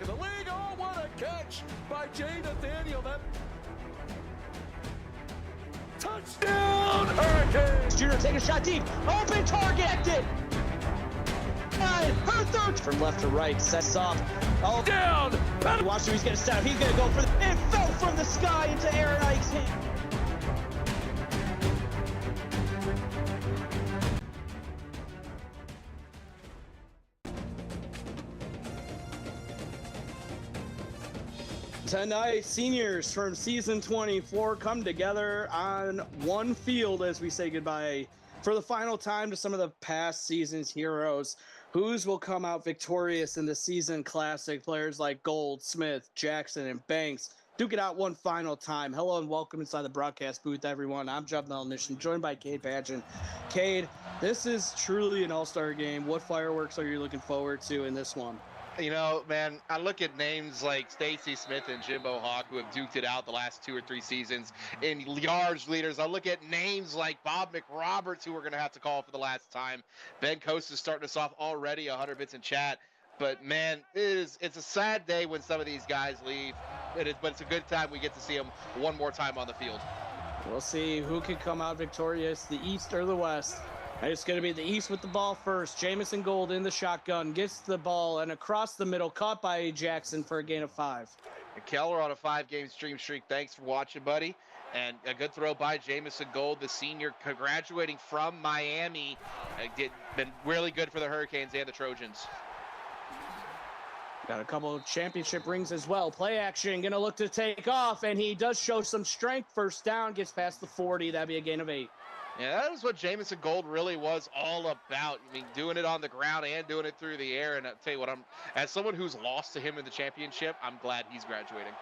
in the league. Oh, what a catch by Jay Nathaniel. That touchdown, Hurricanes! Junior taking a shot deep. Open target. Her third from left to right. Sets off. Oh, Down! watch him. He's going to set up. He's going to go for the. It fell from the sky into Aaron Ike's hand. Tonight, seniors from season 24 come together on one field as we say goodbye for the final time to some of the past season's heroes. Whose will come out victorious in the season classic? Players like Gold, Smith, Jackson, and Banks duke it out one final time. Hello and welcome inside the broadcast booth, everyone. I'm Jeff Melnition, joined by Cade Padgett. Cade, this is truly an all-star game. What fireworks are you looking forward to in this one? You know, man, I look at names like Stacy Smith and Jimbo Hawk who have duked it out the last 2 or 3 seasons in yards leaders. I look at names like Bob McRoberts who we're going to have to call for the last time. Ben Coast is starting us off already, 100 bits in chat. But, man, it's a sad day when some of these guys leave. But it's a good time we get to see them one more time on the field. We'll see who can come out victorious, the East or the West. It's going to be the East with the ball first. Jamison Gold in the shotgun, gets the ball, and across the middle, caught by Jackson for a gain of 5. And Keller on a 5-game stream streak. Thanks for watching, buddy. And a good throw by Jamison Gold, the senior graduating from Miami. Been really good for the Hurricanes and the Trojans. Got a couple of championship rings as well. Play action, going to look to take off, and he does show some strength. First down, gets past the 40. That'd be a gain of 8. Yeah, that was what Jamison Gold really was all about. I mean, doing it on the ground and doing it through the air. And I'll tell you what, as someone who's lost to him in the championship, I'm glad he's graduating.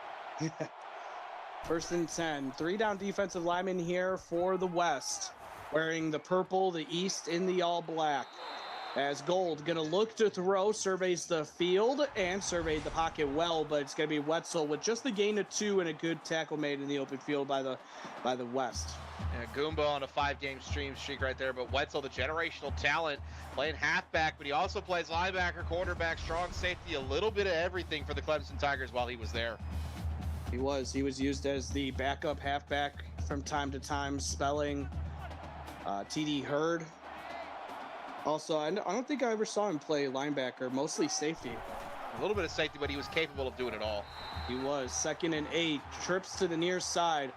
First and 10. 3 down defensive linemen here for the West. Wearing the purple, the East in the all black. As Gold going to look to throw, surveys the field and surveyed the pocket well, but it's going to be Wetzel with just the gain of 2 and a good tackle made in the open field by the West. Yeah, Goomba on a 5-game stream streak right there, but Wetzel, the generational talent, playing halfback, but he also plays linebacker, quarterback, strong safety, a little bit of everything for the Clemson Tigers while he was there. He was used as the backup halfback from time to time, spelling TD Hurd. Also, I don't think I ever saw him play linebacker, mostly safety. A little bit of safety, but he was capable of doing it all. He was. 2nd and 8, trips to the near side.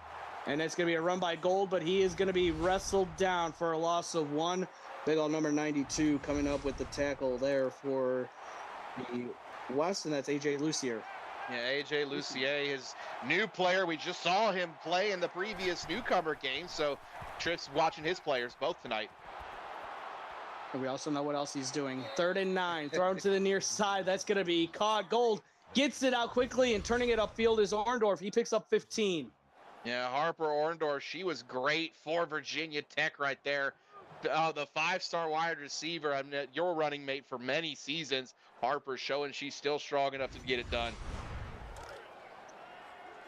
And it's going to be a run by Gold, but he is going to be wrestled down for a loss of 1. Big old number 92 coming up with the tackle there for the West, and that's A.J. Lucier. Yeah, A.J. Lucier, his new player. We just saw him play in the previous newcomer game, so Trips watching his players both tonight. And we also know what else he's doing. 3rd and 9, thrown to the near side. That's going to be caught. Gold gets it out quickly, and turning it upfield is Orndorff. He picks up 15. Yeah, Harper Orndorff, she was great for Virginia Tech right there. The 5-star wide receiver, your running mate for many seasons. Harper showing she's still strong enough to get it done.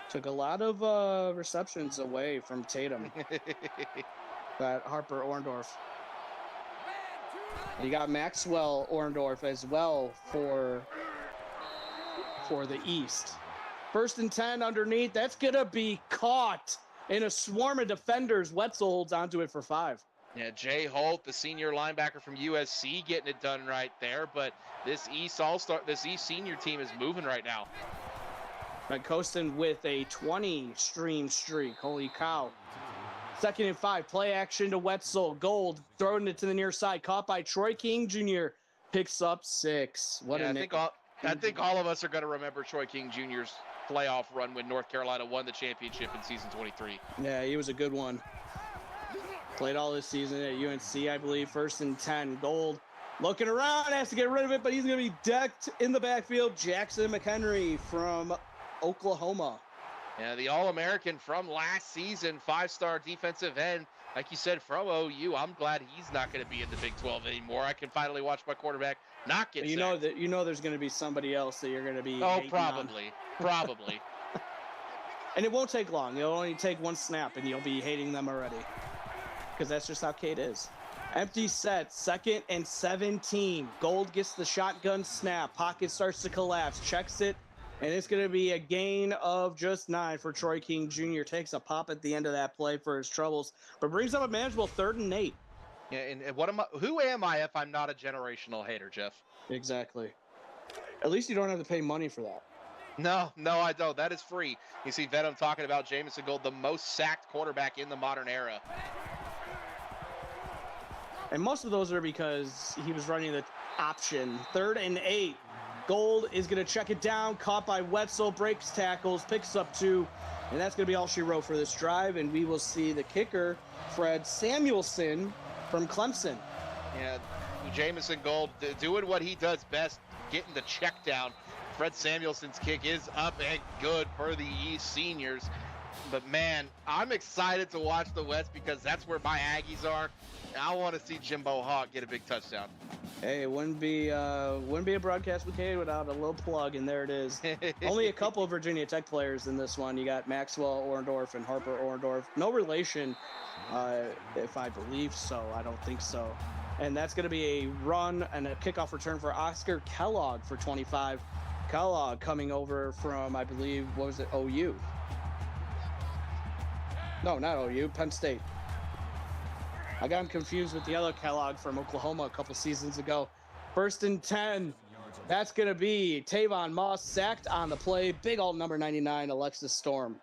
Took a lot of receptions away from Tatum. That Harper Orndorff. You got Maxwell Orndorff as well for the East. 1st and 10 underneath. That's going to be caught in a swarm of defenders. Wetzel holds onto it for 5. Yeah, Jay Holt, the senior linebacker from USC, getting it done right there. But this East senior team is moving right now. Coasting with a 20-stream streak. Holy cow. 2nd and 5. Play action to Wetzel. Gold throwing it to the near side. Caught by Troy King Jr. Picks up 6. I think all of us are going to remember Troy King Jr.'s playoff run when North Carolina won the championship in season 23. Yeah, he was a good one. Played all this season at UNC, I believe. 1st and 10. Gold looking around, has to get rid of it, but he's going to be decked in the backfield. Jackson McHenry from Oklahoma. Yeah, the All-American from last season, 5-star defensive end. Like you said, from OU, I'm glad he's not going to be in the Big 12 anymore. I can finally watch my quarterback not get sacked. You know there's going to be somebody else that you're going to be probably. And it won't take long. It'll only take one snap, and you'll be hating them already. Because that's just how Cade is. Empty set, 2nd and 17. Gold gets the shotgun snap. Pocket starts to collapse. Checks it. And it's going to be a gain of just 9 for Troy King Jr. Takes a pop at the end of that play for his troubles, but brings up a manageable 3rd and 8. Yeah, and who am I if I'm not a generational hater, Jeff? Exactly. At least you don't have to pay money for that. No, I don't. That is free. You see Venom talking about Jamison Gold, the most sacked quarterback in the modern era. And most of those are because he was running the option. 3rd and 8. Gold is going to check it down. Caught by Wetzel. Breaks tackles. Picks up 2. And that's going to be all she wrote for this drive. And we will see the kicker, Fred Samuelson from Clemson. Yeah, Jamison Gold doing what he does best, getting the check down. Fred Samuelson's kick is up and good for the East seniors. But, man, I'm excited to watch the West because that's where my Aggies are. I want to see Jimbo Hawk get a big touchdown. Hey, it wouldn't be a broadcast with Cade without a little plug, and there it is. Only a couple of Virginia Tech players in this one. You got Maxwell Orendorf and Harper Orendorf. No relation, if I believe so. I don't think so. And that's going to be a run and a kickoff return for Oscar Kellogg for 25. Kellogg coming over from, I believe, what was it, OU? No, not OU, Penn State. I got him confused with the other Kellogg from Oklahoma a couple seasons ago. 1st and 10. That's going to be Tavon Moss sacked on the play. Big old number 99, Alexis Storm.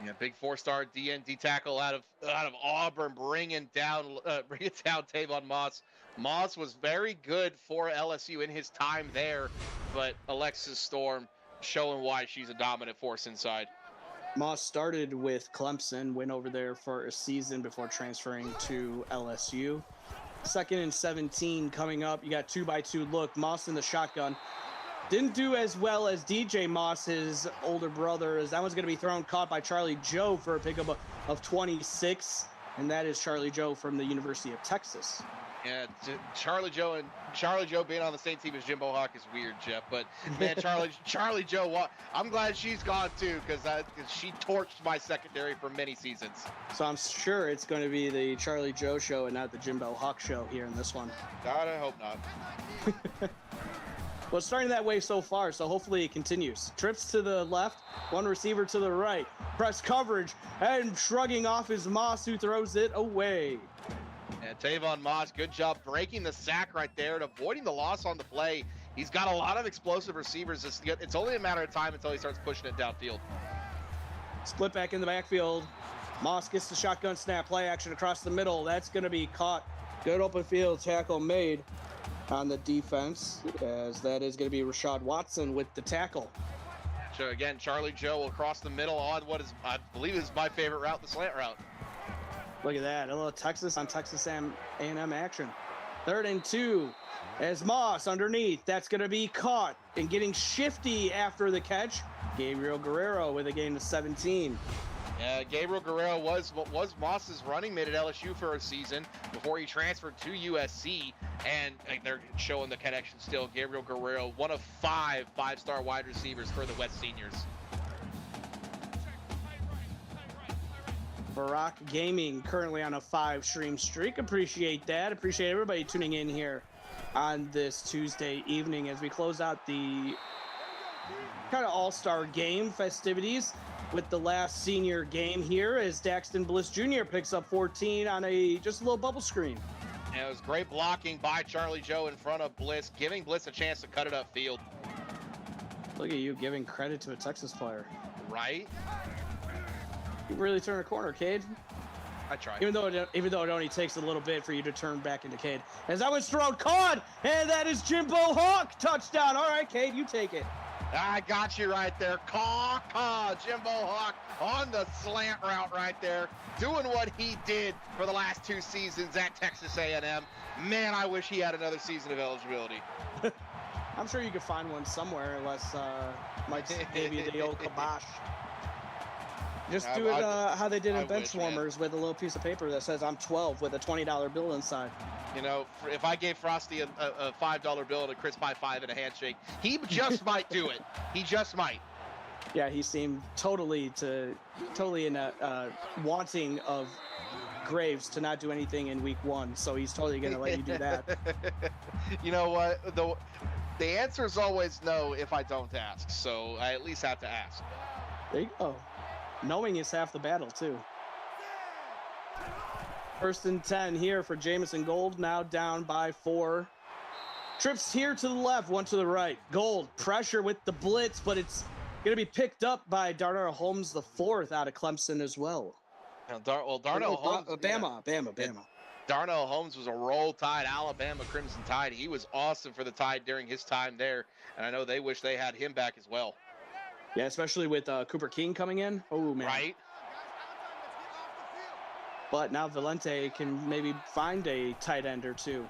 Yeah, big 4-star DND tackle out of Auburn, bringing down Tavon Moss. Moss was very good for LSU in his time there, but Alexis Storm showing why she's a dominant force inside. Moss started with Clemson, went over there for a season before transferring to LSU. 2nd and 17 coming up. You got 2x2 look. Moss in the shotgun. Didn't do as well as DJ Moss, his older brother, as that one's going to be thrown, caught by Charlie Joe for a pickup of 26. And that is Charlie Joe from the University of Texas. Yeah, Charlie Joe being on the same team as Jimbo Hawk is weird, Jeff. But man, Charlie Joe, I'm glad she's gone too because she torched my secondary for many seasons. So I'm sure it's going to be the Charlie Joe show and not the Jimbo Hawk show here in this one. God, I hope not. Well, it's starting that way so far, so hopefully it continues. Trips to the left, one receiver to the right. Press coverage, and shrugging off is Moss, who throws it away. And Tavon Moss, good job breaking the sack right there and avoiding the loss on the play. He's got a lot of explosive receivers. It's only a matter of time until he starts pushing it downfield. Split back in the backfield. Moss gets the shotgun snap, play action across the middle. That's going to be caught. Good open field tackle made on the defense, as that is going to be Rashad Watson with the tackle. So again, Charlie Joe across the middle on what is, I believe, is my favorite route, the slant route. Look at that, a little Texas on Texas A&M action. 3rd and 2 as Moss underneath. That's going to be caught and getting shifty after the catch. Gabriel Guerrero with a gain of 17. Yeah, Gabriel Guerrero was Moss's running mate at LSU for a season before he transferred to USC, and they're showing the connection still. Gabriel Guerrero, one of 5 5-star wide receivers for the West Seniors. Barack Gaming currently on a 5-stream streak. Appreciate that. Appreciate everybody tuning in here on this Tuesday evening as we close out the kind of all-star game festivities with the last senior game here as Daxton Bliss Jr. picks up 14 on just a little bubble screen. And it was great blocking by Charlie Joe in front of Bliss, giving Bliss a chance to cut it upfield. Look at you giving credit to a Texas player. Right? You really turn a corner, Cade. I tried. Even though it only takes a little bit for you to turn back into Cade. As that was thrown, caught, and that is Jimbo Hawk touchdown. All right, Cade, you take it. I got you right there. Jimbo Hawk on the slant route right there, doing what he did for the last 2 seasons at Texas A&M. Man, I wish he had another season of eligibility. I'm sure you could find one somewhere, unless Mike gave you the old kibosh. Just do it how they did in bench warmers with a little piece of paper that says I'm 12 with a $20 bill inside. You know, if I gave Frosty a $5 bill and a Chris Pie 5 and a handshake, he just might do it. He just might. Yeah, he seemed totally in a wanting of Graves to not do anything in week 1, so he's totally going to let you do that. You know what? The answer is always no if I don't ask, so I at least have to ask. There you go. Knowing is half the battle, too. 1st and 10 here for Jamison Gold, now down by 4. Trips here to the left, 1 to the right. Gold, pressure with the blitz, but it's going to be picked up by Darnell Holmes, the 4th out of Clemson as well. Darnell Holmes. Bama. Darnell Holmes was a Roll Tide, Alabama Crimson Tide. He was awesome for the Tide during his time there, and I know they wish they had him back as well. Yeah, especially with Cooper King coming in. Oh, man. Right. But now Valente can maybe find a tight end or two.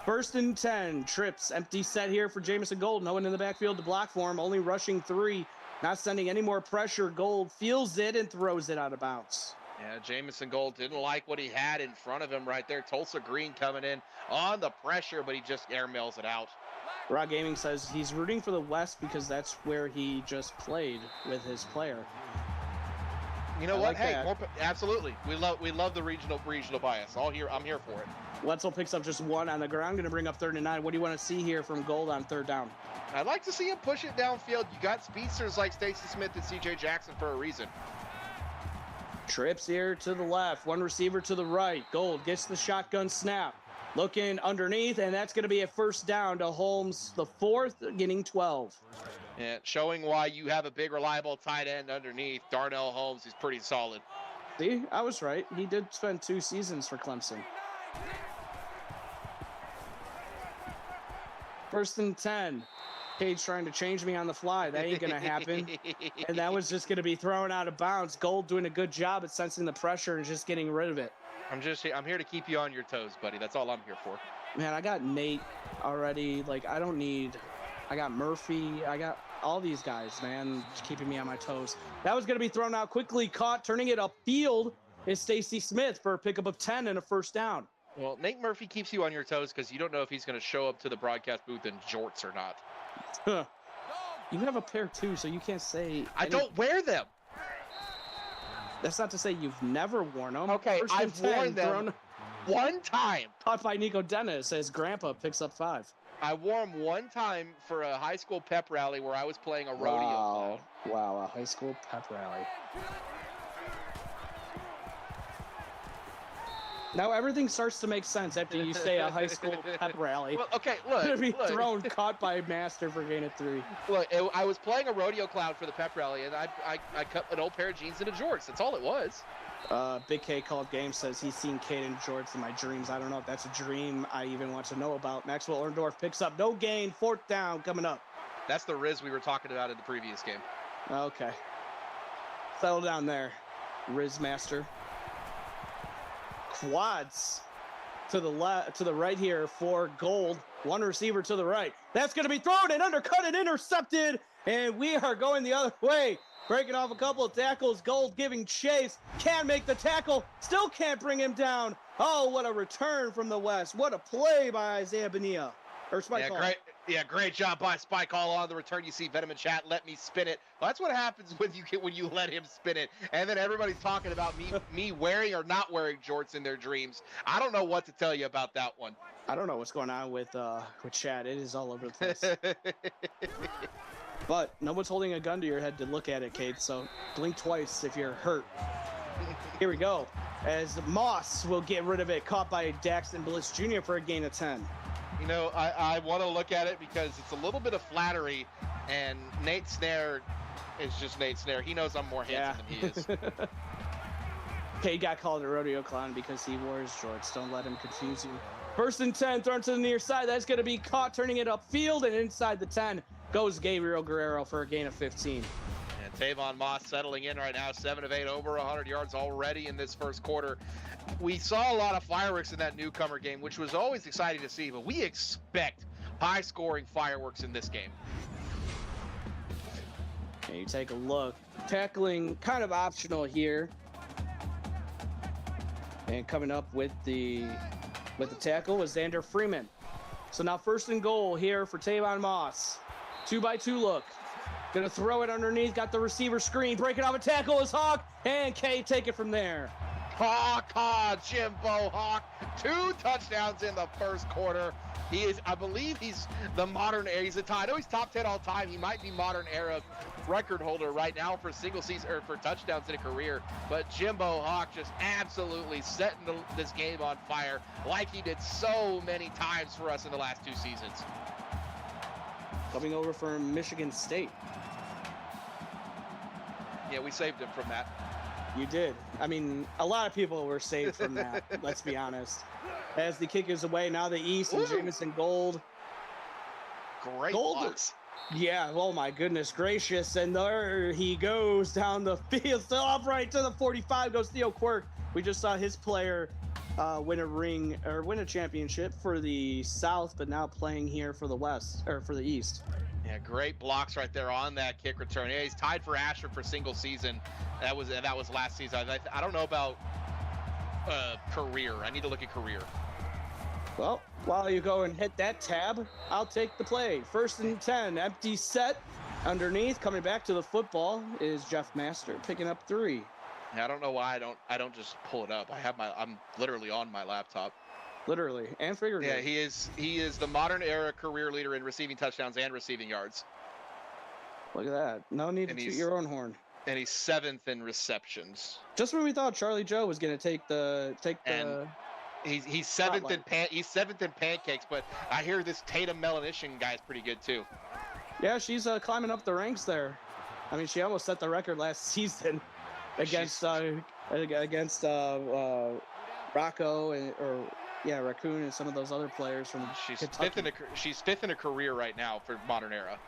1st and 10, Trips, empty set here for Jamison Gold. No one in the backfield to block for him, only rushing 3. Not sending any more pressure. Gold feels it and throws it out of bounds. Yeah, Jamison Gold didn't like what he had in front of him right there. Tulsa Green coming in on the pressure, but he just airmails it out. Raw Gaming says he's rooting for the West because that's where he just played with his player. You know what? Like Hey, absolutely. We love the regional bias. I'm here for it. Wetzel picks up just 1 on the ground. Going to bring up 3rd and 9. What do you want to see here from Gold on 3rd down? I'd like to see him push it downfield. You got speedsters like Stacy Smith and C.J. Jackson for a reason. Trips here to the left. 1 receiver to the right. Gold gets the shotgun snap. Looking underneath, and that's going to be a 1st down to Holmes, the 4th, getting 12. Yeah, showing why you have a big, reliable tight end underneath. Darnell Holmes is pretty solid. See, I was right. He did spend 2 seasons for Clemson. 1st and 10. Cage trying to change me on the fly. That ain't going to happen. And that was just going to be thrown out of bounds. Gold doing a good job at sensing the pressure and just getting rid of it. I'm here to keep you on your toes, buddy. That's all I'm here for. Man, I got Nate already. Like, I got Murphy. I got all these guys, man, keeping me on my toes. That was going to be thrown out quickly. Caught, turning it upfield is Stacy Smith for a pickup of 10 and a 1st down. Well, Nate Murphy keeps you on your toes because you don't know if he's going to show up to the broadcast booth in jorts or not. Huh. You have a pair too, so you can't say. I don't wear them. That's not to say you've never worn them. Okay, I've worn them one time. Caught by Nico Dennis as Grandpa picks up 5. I wore them one time for a high school pep rally where I was playing a rodeo. Wow, a high school pep rally. Now everything starts to make sense after you say a high school pep rally. Well, okay, look. Gonna be thrown, caught by Master for gain of 3. Look, I was playing a rodeo clown for the pep rally, and I cut an old pair of jeans into jorts. That's all it was. Big K Called Game says he's seen Kate in jorts in my dreams. I don't know if that's a dream I even want to know about. Maxwell Orndorff picks up no gain, 4th down coming up. That's the Riz we were talking about in the previous game. Okay. Settle down there, Riz Master. Quads to the right here for Gold. 1 receiver to the right. That's going to be thrown and undercut and intercepted, and we are going the other way. Breaking off a couple of tackles. Gold giving chase. Can't make the tackle. Still can't bring him down. Oh, what a return from the West. What a play by Isaiah Bonilla. Or Spike Hall. Great job by Spike Hall on the return. You see Venom in chat, let me spin it. Well, that's what happens when you let him spin it. And then everybody's talking about me wearing or not wearing jorts in their dreams. I don't know what to tell you about that one. I don't know what's going on with chat. It is all over the place. But no one's holding a gun to your head to look at it, Kate, so blink twice if you're hurt. Here we go. As Moss will get rid of it, caught by Daxton Bliss Jr. for a gain of 10. You know, I want to look at it because it's a little bit of flattery, and Nate Snare is just Nate Snare. He knows I'm more handsome than he is. Kate got called a rodeo clown because he wore his shorts. Don't let him confuse you. 1st and 10, thrown to the near side. That's going to be caught, turning it upfield, and inside the 10 goes Gabriel Guerrero for a gain of 15. And Tavon Moss settling in right now, 7 of 8, over 100 yards already in this first quarter. We saw a lot of fireworks in that newcomer game, which was always exciting to see, but we expect high-scoring fireworks in this game. And you take a look. Tackling kind of optional here. And coming up with the tackle was Xander Freeman. So now 1st and goal here for Tavon Moss. 2-by-2 look. Gonna throw it underneath. Got the receiver screen. Breaking off a tackle is Hawk. And K take it from there. Hawk, Jimbo Hawk, 2 touchdowns in the first quarter. He is, I believe he's the modern era. I know he's top 10 all time. He might be modern era record holder right now for single season or for touchdowns in a career. But Jimbo Hawk just absolutely setting this game on fire like he did so many times for us in the last 2 seasons. Coming over from Michigan State. Yeah, we saved him from that. You did. I mean, a lot of people were saved from that, let's be honest. As the kick is away, now the East and Jamison Gold. Great Gold. blocks. Yeah, oh my goodness gracious. And there he goes down the field, still upright to the 45, goes Theo Quirk. We just saw his player win a championship for the South, but now playing here for the West, or for the East. Yeah, great blocks right there on that kick return. Yeah, he's tied for Asher for single season. That was last season. I don't know about career. I need to look at career. Well, while you go and hit that tab, I'll take the play. 1st and 10, empty set. Underneath, coming back to the football is Jeff Master, picking up 3. Yeah, I don't know why I don't just pull it up. I'm literally on my laptop. Literally and figuratively. Yeah, he is the modern era career leader in receiving touchdowns and receiving yards. Look at that. No need to toot your own horn. And he's 7th in receptions. Just when we thought Charlie Joe was going to take the he's 7th in he's 7th in pancakes, but I hear this Tatum Melanishin guy is pretty good too. Yeah, she's climbing up the ranks there. I mean, she almost set the record last season against Rocco Raccoon and some of those other players from Kentucky. She's 5th in a career right now for modern era.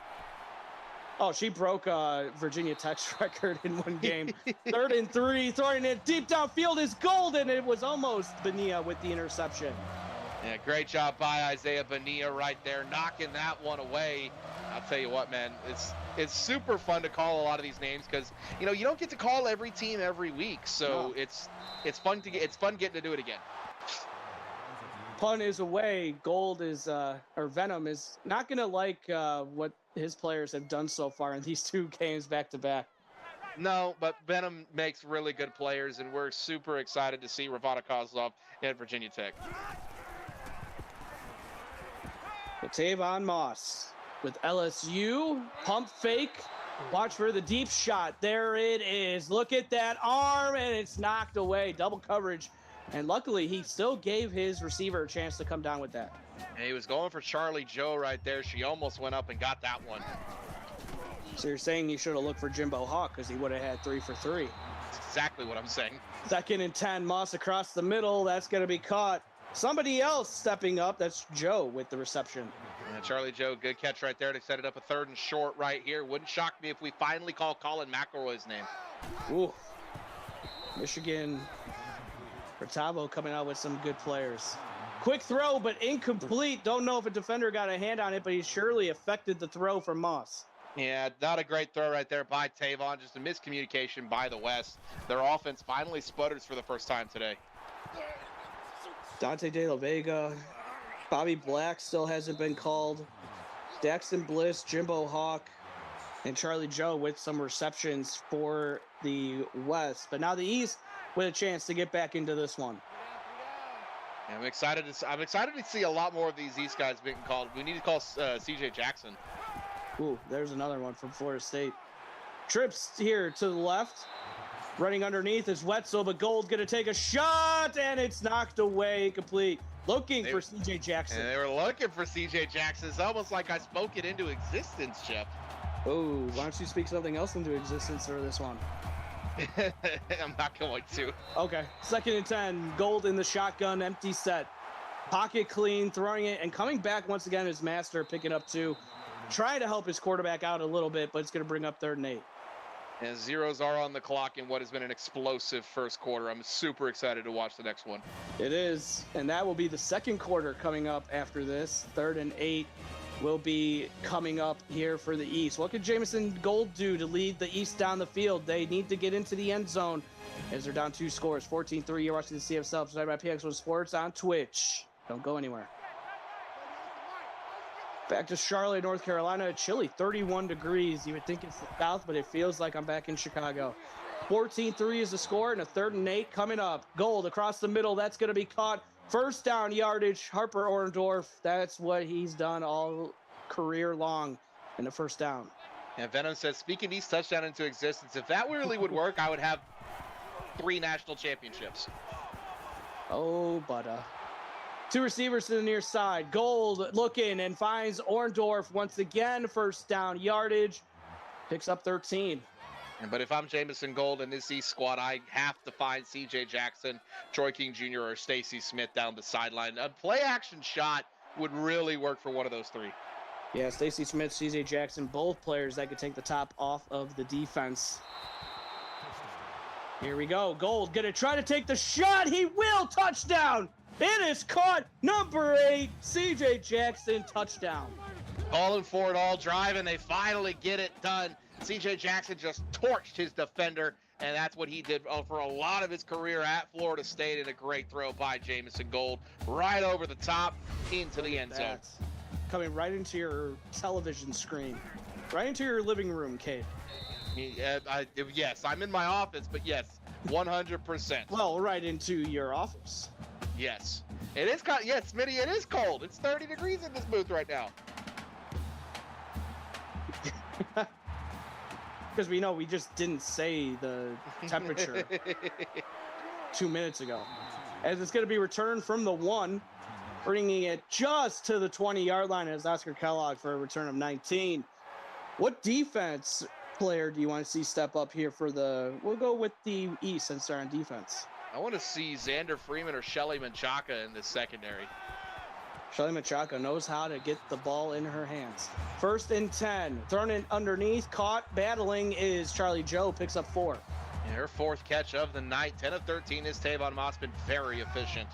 Oh, she broke Virginia Tech's record in one game. 3rd and 3, throwing it deep downfield is Golden. It was almost Bonilla with the interception. Yeah, great job by Isaiah Bonilla right there, knocking that one away. I'll tell you what, man, it's super fun to call a lot of these names because you don't get to call every team every week, so no. It's fun getting to do it again. Punt is away. Gold is or Venom is not gonna like what his players have done so far in these 2 games back to back. No, but Venom makes really good players, and we're super excited to see Ravada Kozlov at Virginia Tech. Tavon Moss with LSU. Pump fake. Watch for the deep shot. There it is. Look at that arm, and it's knocked away. Double coverage. And luckily, he still gave his receiver a chance to come down with that. And he was going for Charlie Joe right there. She almost went up and got that one. So you're saying he should have looked for Jimbo Hawk because he would have had 3 for 3. That's exactly what I'm saying. 2nd and 10, Moss across the middle. That's going to be caught. Somebody else stepping up. That's Joe with the reception. Yeah, Charlie Joe, good catch right there to set it up a 3rd and short right here. Wouldn't shock me if we finally call Colin McElroy's name. Ooh. Michigan. Bertavo coming out with some good players. Quick throw, but incomplete. Don't know if a defender got a hand on it, but he surely affected the throw from Moss. Yeah, not a great throw right there by Tavon. Just a miscommunication by the West. Their offense finally sputters for the first time today. Dante De La Vega. Bobby Black still hasn't been called. Daxton Bliss, Jimbo Hawk, and Charlie Joe with some receptions for the West. But now the East with a chance to get back into this one. Yeah, I'm excited to see a lot more of these East guys being called. We need to call CJ Jackson. Ooh, there's another one from Florida State. Trips here to the left. Running underneath is Wetzel, but Gold's going to take a shot, and it's knocked away complete. Looking for CJ Jackson. And they were looking for CJ Jackson. It's almost like I spoke it into existence, Jeff. Oh, why don't you speak something else into existence for this one? I'm not going to. Okay. 2nd and 10. Gold in the shotgun. Empty set. Pocket clean. Throwing it and coming back once again is Master picking up 2. Trying to help his quarterback out a little bit, but it's going to bring up 3rd and 8. And zeros are on the clock in what has been an explosive first quarter. I'm super excited to watch the next one. It is. And that will be the 2nd quarter coming up after this. 3rd and 8 will be coming up here for the East. What could Jamison Gold do to lead the East down the field? They need to get into the end zone as they're down 2 scores. 14-3. You're watching the CFSL presented by PX1 Sports on Twitch. Don't go anywhere. Back to Charlotte, North Carolina. Chilly, 31 degrees. You would think it's the South, but it feels like I'm back in Chicago. 14-3 is the score, and a 3rd and 8 coming up. Gold across the middle. That's going to be caught. First down yardage. Harper Orndorff. That's what he's done all career long in the first down. And Venom says, speaking these touchdowns into existence, if that really would work, I would have 3 national championships. Oh, but 2 receivers to the near side. Gold looking and finds Orndorff once again. First down yardage. Picks up 13. But if I'm Jamison Gold in this East squad, I have to find C.J. Jackson, Troy King Jr., or Stacy Smith down the sideline. A play-action shot would really work for one of those 3. Yeah, Stacy Smith, C.J. Jackson, both players that could take the top off of the defense. Here we go. Gold going to try to take the shot. He will. Touchdown. It is caught. Number 8, C.J. Jackson, touchdown. Calling for it all drive, and they finally get it done. C.J. Jackson just torched his defender, and that's what he did for a lot of his career at Florida State, and a great throw by Jamison Gold right over the top into the end zone. Coming right into your television screen, right into your living room, Kate. Yes, I'm in my office, but yes, 100%. Well, right into your office. Yes. It is cold. Yes, Smitty, it is cold. It's 30 degrees in this booth right now. Because we know we just didn't say the temperature 2 minutes ago. As it's going to be returned from the 1, bringing it just to the 20-yard line as Oscar Kellogg for a return of 19. What defense player do you want to see step up here for the... We'll go with the East since they're on defense. I want to see Xander Freeman or Shelly Menchaca in the secondary. Shelly Menchaca knows how to get the ball in her hands. 1st and 10. Thrown in underneath. Caught. Battling is Charlie Joe. Picks up 4. And her 4th catch of the night. 10 of 13 is Tavon Moss. Been very efficient.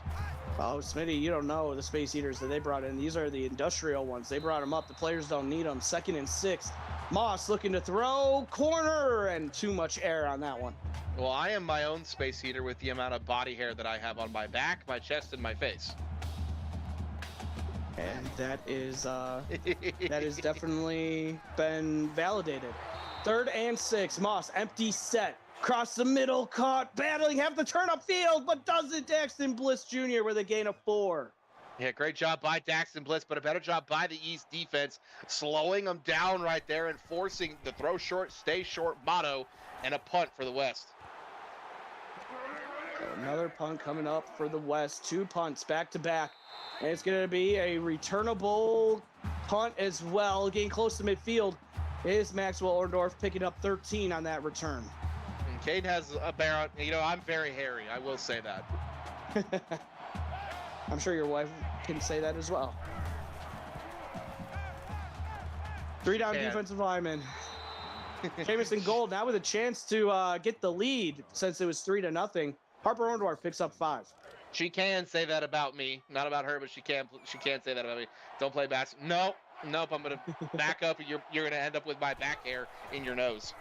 Oh, Smitty, you don't know the Space Eaters that they brought in. These are the industrial ones. They brought them up. The players don't need them. 2nd and 6. Moss looking to throw. Corner. And too much air on that one. Well, I am my own space heater with the amount of body hair that I have on my back, my chest, and my face. And that is definitely been validated. 3rd and 6. Moss, empty set. Across the middle, caught, battling, have to turn upfield, but doesn't. Daxton Bliss Jr. with a gain of 4. Yeah, great job by Daxton Bliss, but a better job by the East defense, slowing them down right there and forcing the throw short, stay short motto, and a punt for the West. Another punt coming up for the West. 2 punts back to back. And it's going to be a returnable punt as well. Getting close to midfield is Maxwell Orndorff picking up 13 on that return. And Cade has a bear. You know, I'm very hairy. I will say that. I'm sure your wife can say that as well. 3 down defensive linemen. Jamison Gold now with a chance to get the lead since it was 3-0. Harper Orndorff picks up 5. She can say that about me, not about her, but she can say that about me. Don't play basketball. Nope. I'm gonna back up. You're gonna end up with my back hair in your nose.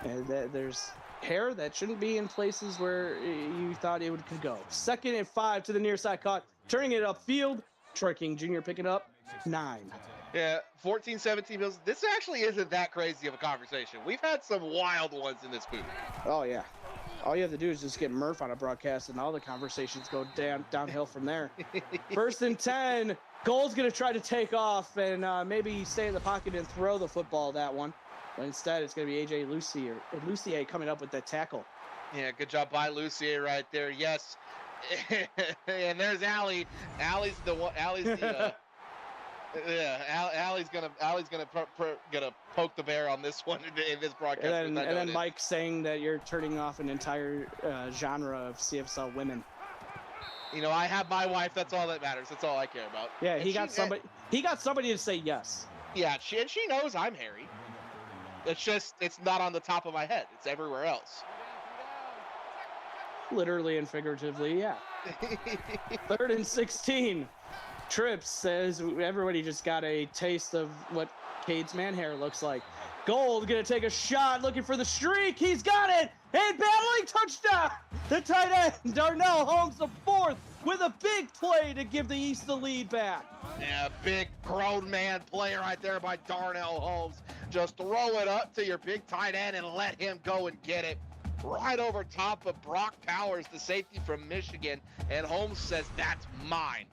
And there's hair that shouldn't be in places where you thought it could go. 2nd and 5 to the near side, caught, turning it upfield. Troy King Jr. picking up 9. Yeah, 14-17 Bills. This actually isn't that crazy of a conversation. We've had some wild ones in this booth. Oh yeah. All you have to do is just get Murph on a broadcast and all the conversations go downhill from there. 1st and 10. Gold's going to try to take off and maybe stay in the pocket and throw the football that one. But instead, it's going to be A.J. Lucier coming up with that tackle. Yeah, good job by Lucier right there. Yes. And there's Allie. Allie's the one. Allie's the... Allie's gonna poke the bear on this one in this broadcast. And then Mike saying that you're turning off an entire genre of CFSL women. You know, I have my wife. That's all that matters. That's all I care about. Yeah, he got somebody to say yes. Yeah, she knows I'm hairy. It's not on the top of my head. It's everywhere else. Literally and figuratively, yeah. 3rd and 16. Trips says everybody just got a taste of what Cade's man hair looks like. Gold gonna take a shot, looking for the streak. He's got it, and battling touchdown. The tight end Darnell Holmes, the 4th, with a big play to give the East the lead back. Yeah, big grown man play right there by Darnell Holmes. Just throw it up to your big tight end and let him go and get it. right over top of Brock Powers, the safety from Michigan, and Holmes says, "That's mine."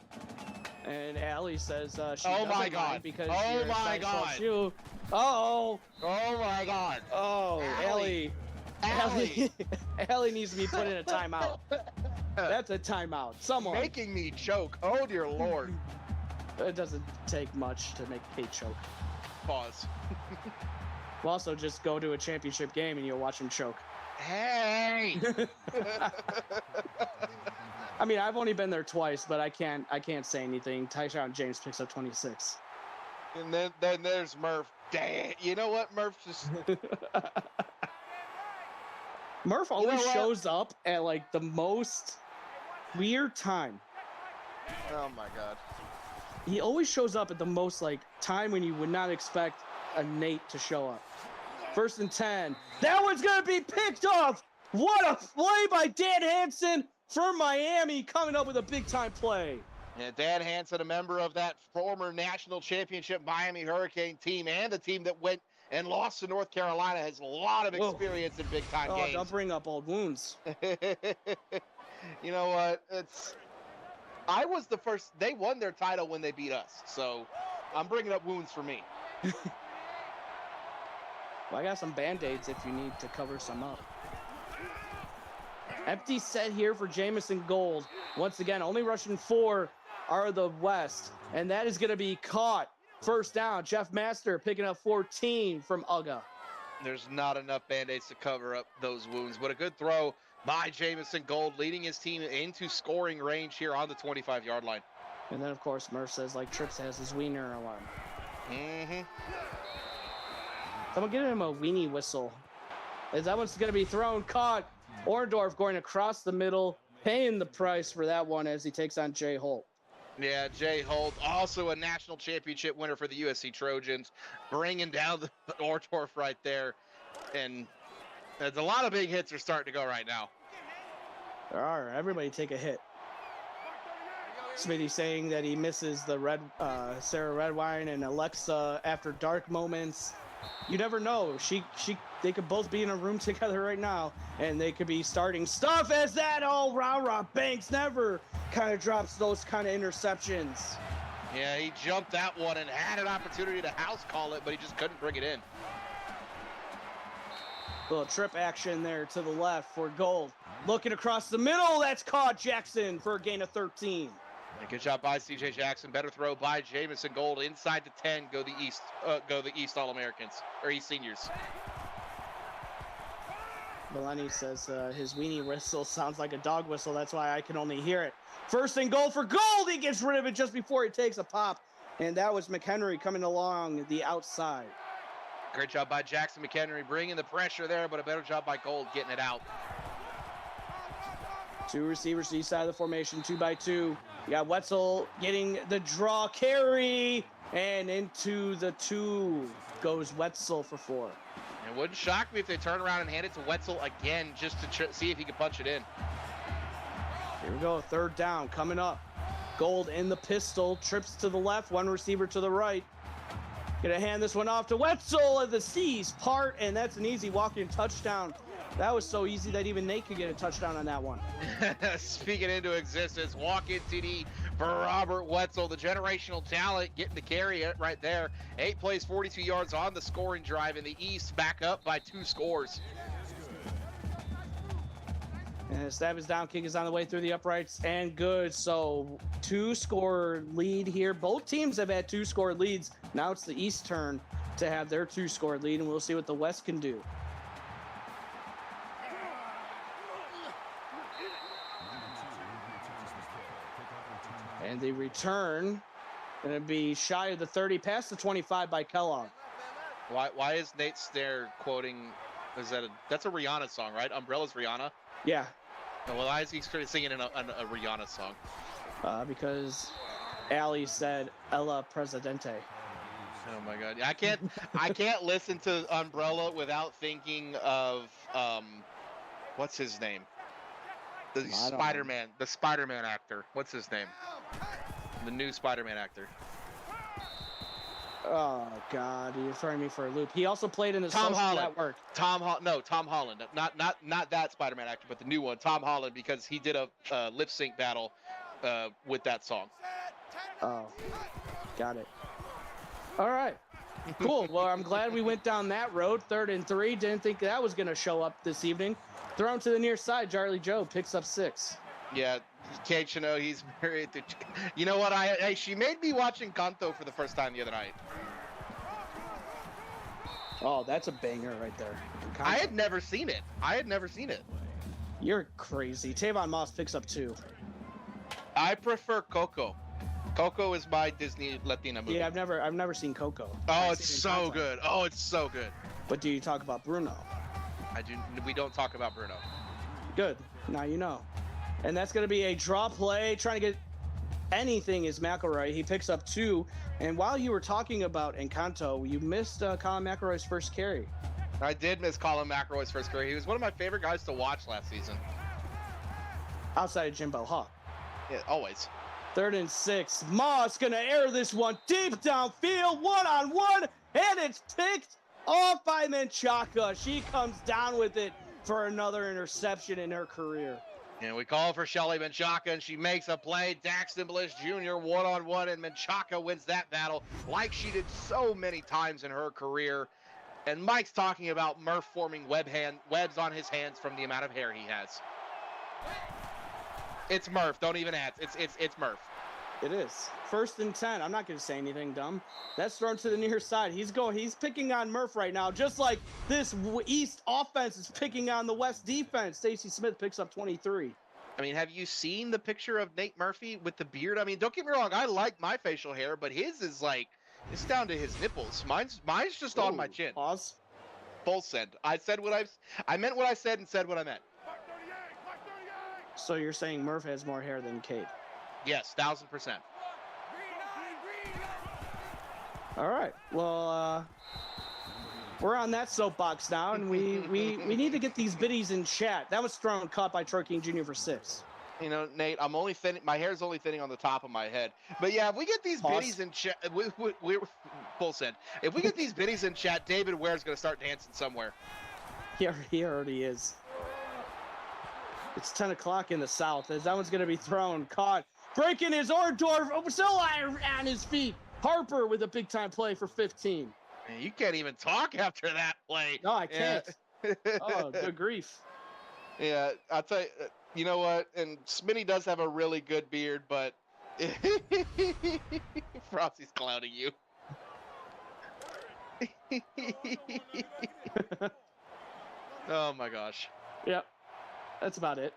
And Allie says she Oh doesn't my mind God. because Oh you're a my size 12 God. shoe. Oh, Oh my God. oh, Allie. Allie. Allie needs to be put in a timeout. That's a timeout. Someone. Making me choke. Oh dear Lord. It doesn't take much to make Kate choke. Pause. We'll also just go to a championship game and you'll watch him choke. Hey. I mean, I've only been there twice, but I can't say anything. Tyshawn James picks up 26. And then there's Murph. Dang. You know what, Murph just Murph always what? shows up at like the most weird time. Oh my God. He always shows up at the most like time when you would not expect a Nate to show up. 1st and 10. That one's gonna be picked off. What a play by Dan Hansen for Miami, coming up with a big time play. And Dan Hansen, a member of that former national championship Miami Hurricane team and the team that went and lost to North Carolina, has a lot of experience in big time games. Don't bring up old wounds. You know what? I was the first. They won their title when they beat us, so I'm bringing up wounds for me. Well, I got some Band-Aids if you need to cover some up. Empty set here for Jamison Gold. Once again, only rushing 4 are the West, and that is going to be caught. 1st down. Jeff Master picking up 14 from Uga. There's not enough Band-Aids to cover up those wounds, but a good throw by Jamison Gold, leading his team into scoring range here on the 25-yard line. And then, of course, Murph says, like Trips has his wiener alarm. Mm-hmm. Someone get him a weenie whistle. As that one's going to be thrown, caught. Orndorff going across the middle, paying the price for that one as he takes on Jay Holt. Yeah, Jay Holt, also a national championship winner for the USC Trojans, bringing down the Orndorff right there. And there's a lot of big hits are starting to go right now. There are. Everybody take a hit. Smitty saying that he misses the Sarah Redwine and Alexa after dark moments. You never know. They could both be in a room together right now, and they could be starting stuff as that rah-rah Banks never kind of drops those kind of interceptions. Yeah, he jumped that one and had an opportunity to house call it, but he just couldn't bring it in. Little trip action there to the left for Gold. Looking across the middle, that's caught Jackson for a gain of 13. Good job by C.J. Jackson. Better throw by Jamison Gold. Inside to 10, go the East All-Americans, or East Seniors. Melanie says his weenie whistle sounds like a dog whistle. That's why I can only hear it. 1st and goal for Gold. He gets rid of it just before he takes a pop. And that was McHenry coming along the outside. Great job by Jackson McHenry bringing the pressure there, but a better job by Gold getting it out. 2 receivers to the east side of the formation, 2x2. You got Wetzel getting the draw carry, and into the 2 goes Wetzel for 4. It wouldn't shock me if they turn around and hand it to Wetzel again just to see if he can punch it in. Here we go, 3rd down coming up. Gold in the pistol, trips to the left, 1 receiver to the right. Gonna hand this one off to Wetzel at the C's part, and that's an easy walk-in touchdown. That was so easy that even Nate could get a touchdown on that one. Speaking into existence, walk-in TD for Robert Wetzel, the generational talent, getting the carry right there. 8 plays, 42 yards on the scoring drive in the East, back up by 2 scores. And the stab is down, kick is on the way through the uprights, and good. So 2-score lead here. Both teams have had 2-score leads. Now it's the East turn to have their 2-score lead, and we'll see what the West can do. And the return going to be shy of the 30, past the 25 by Kellogg. Why is Nate Snare quoting? That's a Rihanna song, right? Umbrella's Rihanna. Yeah. Well, why is he singing a Rihanna song? Because Allie said Ella Presidente. Oh my God! I can't listen to Umbrella without thinking of what's his name? The Spider-Man actor. What's his name? The new Spider-Man actor. Oh God, you're throwing me for a loop. He also played in the Tom Social Holland. Network. Tom Holland. Not that Spider-Man actor, but the new one, Tom Holland, because he did a lip sync battle with that song. Oh, got it. All right, cool. Well, I'm glad we went down that road. 3rd and 3. Didn't think that was gonna show up this evening. Thrown to the near side. Charlie Joe picks up 6. Yeah, Kate Chanel, he's very. You know what? She made me watch Encanto for the first time the other night. Oh, that's a banger right there. I had never seen it. You're crazy. Tavon Moss picks up 2. I prefer Coco. Coco is my Disney Latina movie. Yeah, I've never seen Coco. Oh, it's so good. Oh, it's so good. But do you talk about Bruno? We don't talk about Bruno. Good. Now you know. And that's going to be a draw play. Trying to get anything is McElroy. He picks up 2. And while you were talking about Encanto, you missed Colin McElroy's first carry. I did miss Colin McElroy's first carry. He was one of my favorite guys to watch last season. Outside of Jimbo Hawk. Yeah, always. 3rd and 6. Moss going to air this one deep downfield, 1-on-1, and it's picked off by Menchaca. She comes down with it for another interception in her career. And we call for Shelly Menchaca, and she makes a play. Daxton Bliss Jr. 1-on-1, and Menchaca wins that battle like she did so many times in her career. And Mike's talking about Murph forming webs on his hands from the amount of hair he has. It's Murph. Don't even ask. It's Murph. It is. 1st and 10. I'm not going to say anything dumb. That's thrown to the near side. He's picking on Murph right now, just like this East offense is picking on the West defense. Stacey Smith picks up 23. I mean, have you seen the picture of Nate Murphy with the beard? I mean, don't get me wrong. I like my facial hair, but his is like, it's down to his nipples. Mine's just on my chin. Pause. Full send. I meant what I said and said what I meant. So you're saying Murph has more hair than Kate? Yes, 1000%. All right. Well, we're on that soapbox now, and we need to get these biddies in chat. That was thrown cut by Troy King Jr. for 6. You know, Nate, I'm only thinning. My hair's only thinning on the top of my head. But yeah, if we get these biddies in chat, we're full send. If we get these biddies in chat, David Ware's going to start dancing somewhere. He already is. It's 10 o'clock in the South as that one's going to be thrown, caught, breaking his Ordorf, still on his feet. Harper with a big-time play for 15. Man, you can't even talk after that play. No, I can't. Oh, good grief. Yeah, I'll tell you, you know what? And Smitty does have a really good beard, but Frosty's clowning you. Oh, my gosh. Yep. That's about it.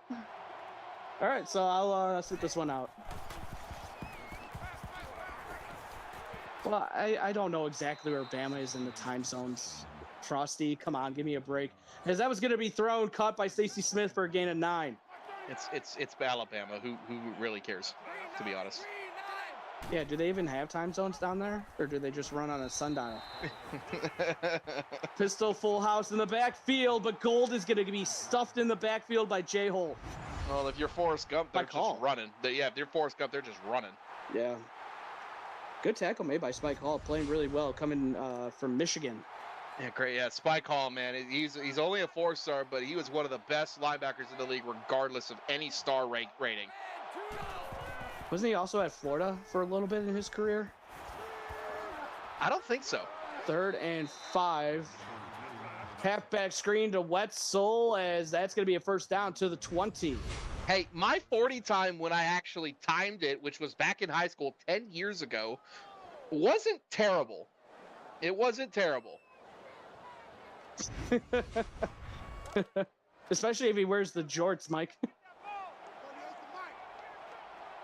All right, so I'll sit this one out. Well, I don't know exactly where Bama is in the time zones. Frosty, come on, give me a break. As that was going to be thrown, caught by Stacey Smith for a gain of 9. It's Alabama. Who really cares, to be honest? Yeah, do they even have time zones down there? Or do they just run on a sundial? Pistol full house in the backfield, but Gold is going to be stuffed in the backfield by J-Hole. Well, if you're Forrest Gump, they're just running. If you're Forrest Gump, they're just running. Yeah. Good tackle made by Spike Hall, playing really well, coming from Michigan. Yeah, great. Yeah, Spike Hall, man. He's only a 4-star, but he was one of the best linebackers in the league, regardless of any star rating. Wasn't he also at Florida for a little bit in his career? I don't think so. 3rd and 5. Halfback screen to Wetzel, as that's going to be a first down to the 20. Hey, my 40 time when I actually timed it, which was back in high school 10 years ago, wasn't terrible. It wasn't terrible. Especially if he wears the jorts, Mike.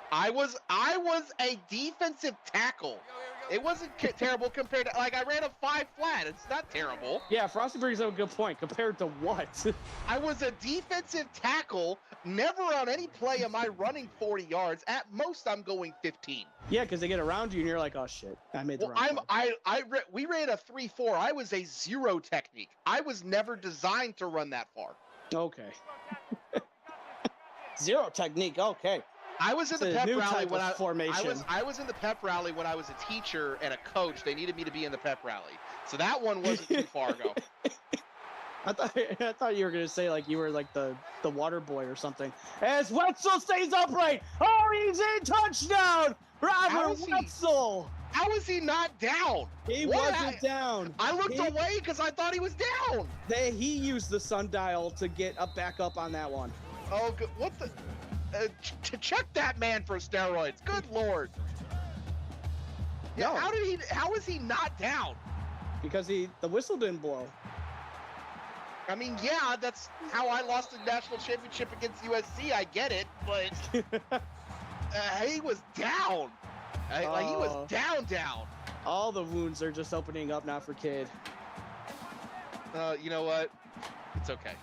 I was a defensive tackle. It wasn't terrible compared to, like, I ran a 5 flat. It's not terrible. Yeah, Frosty brings up a good point. Compared to what? I was a defensive tackle, never on any play am I running 40 yards. At most, I'm going 15. Yeah, because they get around you and you're like, oh shit, I made the wrong play. We ran a 3-4. I was a 0 technique. I was never designed to run that far. Okay. 0 technique, okay. I was in the It's a pep new rally type when of formation. I was in the pep rally when I was a teacher and a coach. They needed me to be in the pep rally, so that one wasn't too far ago. I thought you were gonna say like you were like the water boy or something. As Wetzel stays upright. Oh, he's in, touchdown! Robert Wetzel. How is he not down? He wasn't down. I looked away because I thought he was down. He used the sundial to get back up on that one. Oh, what the? To check that man for steroids. Good Lord. Yeah, No. How is he not down? Because the whistle didn't blow. I mean, yeah, that's how I lost the national championship against USC. I get it, but he was down. Like he was down. All the wounds are just opening up now for Kid. You know what? It's okay.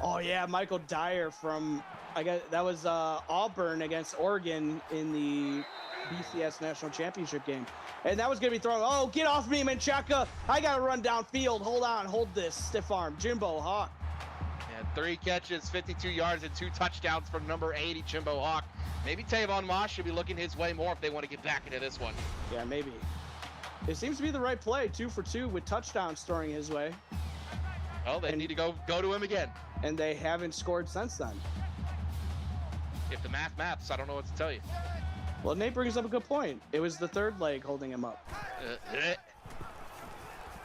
Oh yeah, Michael Dyer from that was Auburn against Oregon in the BCS national championship game, and that was gonna be thrown. Oh, get off me, Menchaca! I gotta run downfield. Hold on, hold this stiff arm, Jimbo Hawk. Yeah, 3 catches, 52 yards, and 2 touchdowns from number 80, Jimbo Hawk. Maybe Tavon Moss should be looking his way more if they want to get back into this one. Yeah, maybe. It seems to be the right play, 2 for 2 with touchdowns throwing his way. Oh, they need to go to him again. And they haven't scored since then. If the maths, I don't know what to tell you. Well, Nate brings up a good point. It was the third leg holding him up.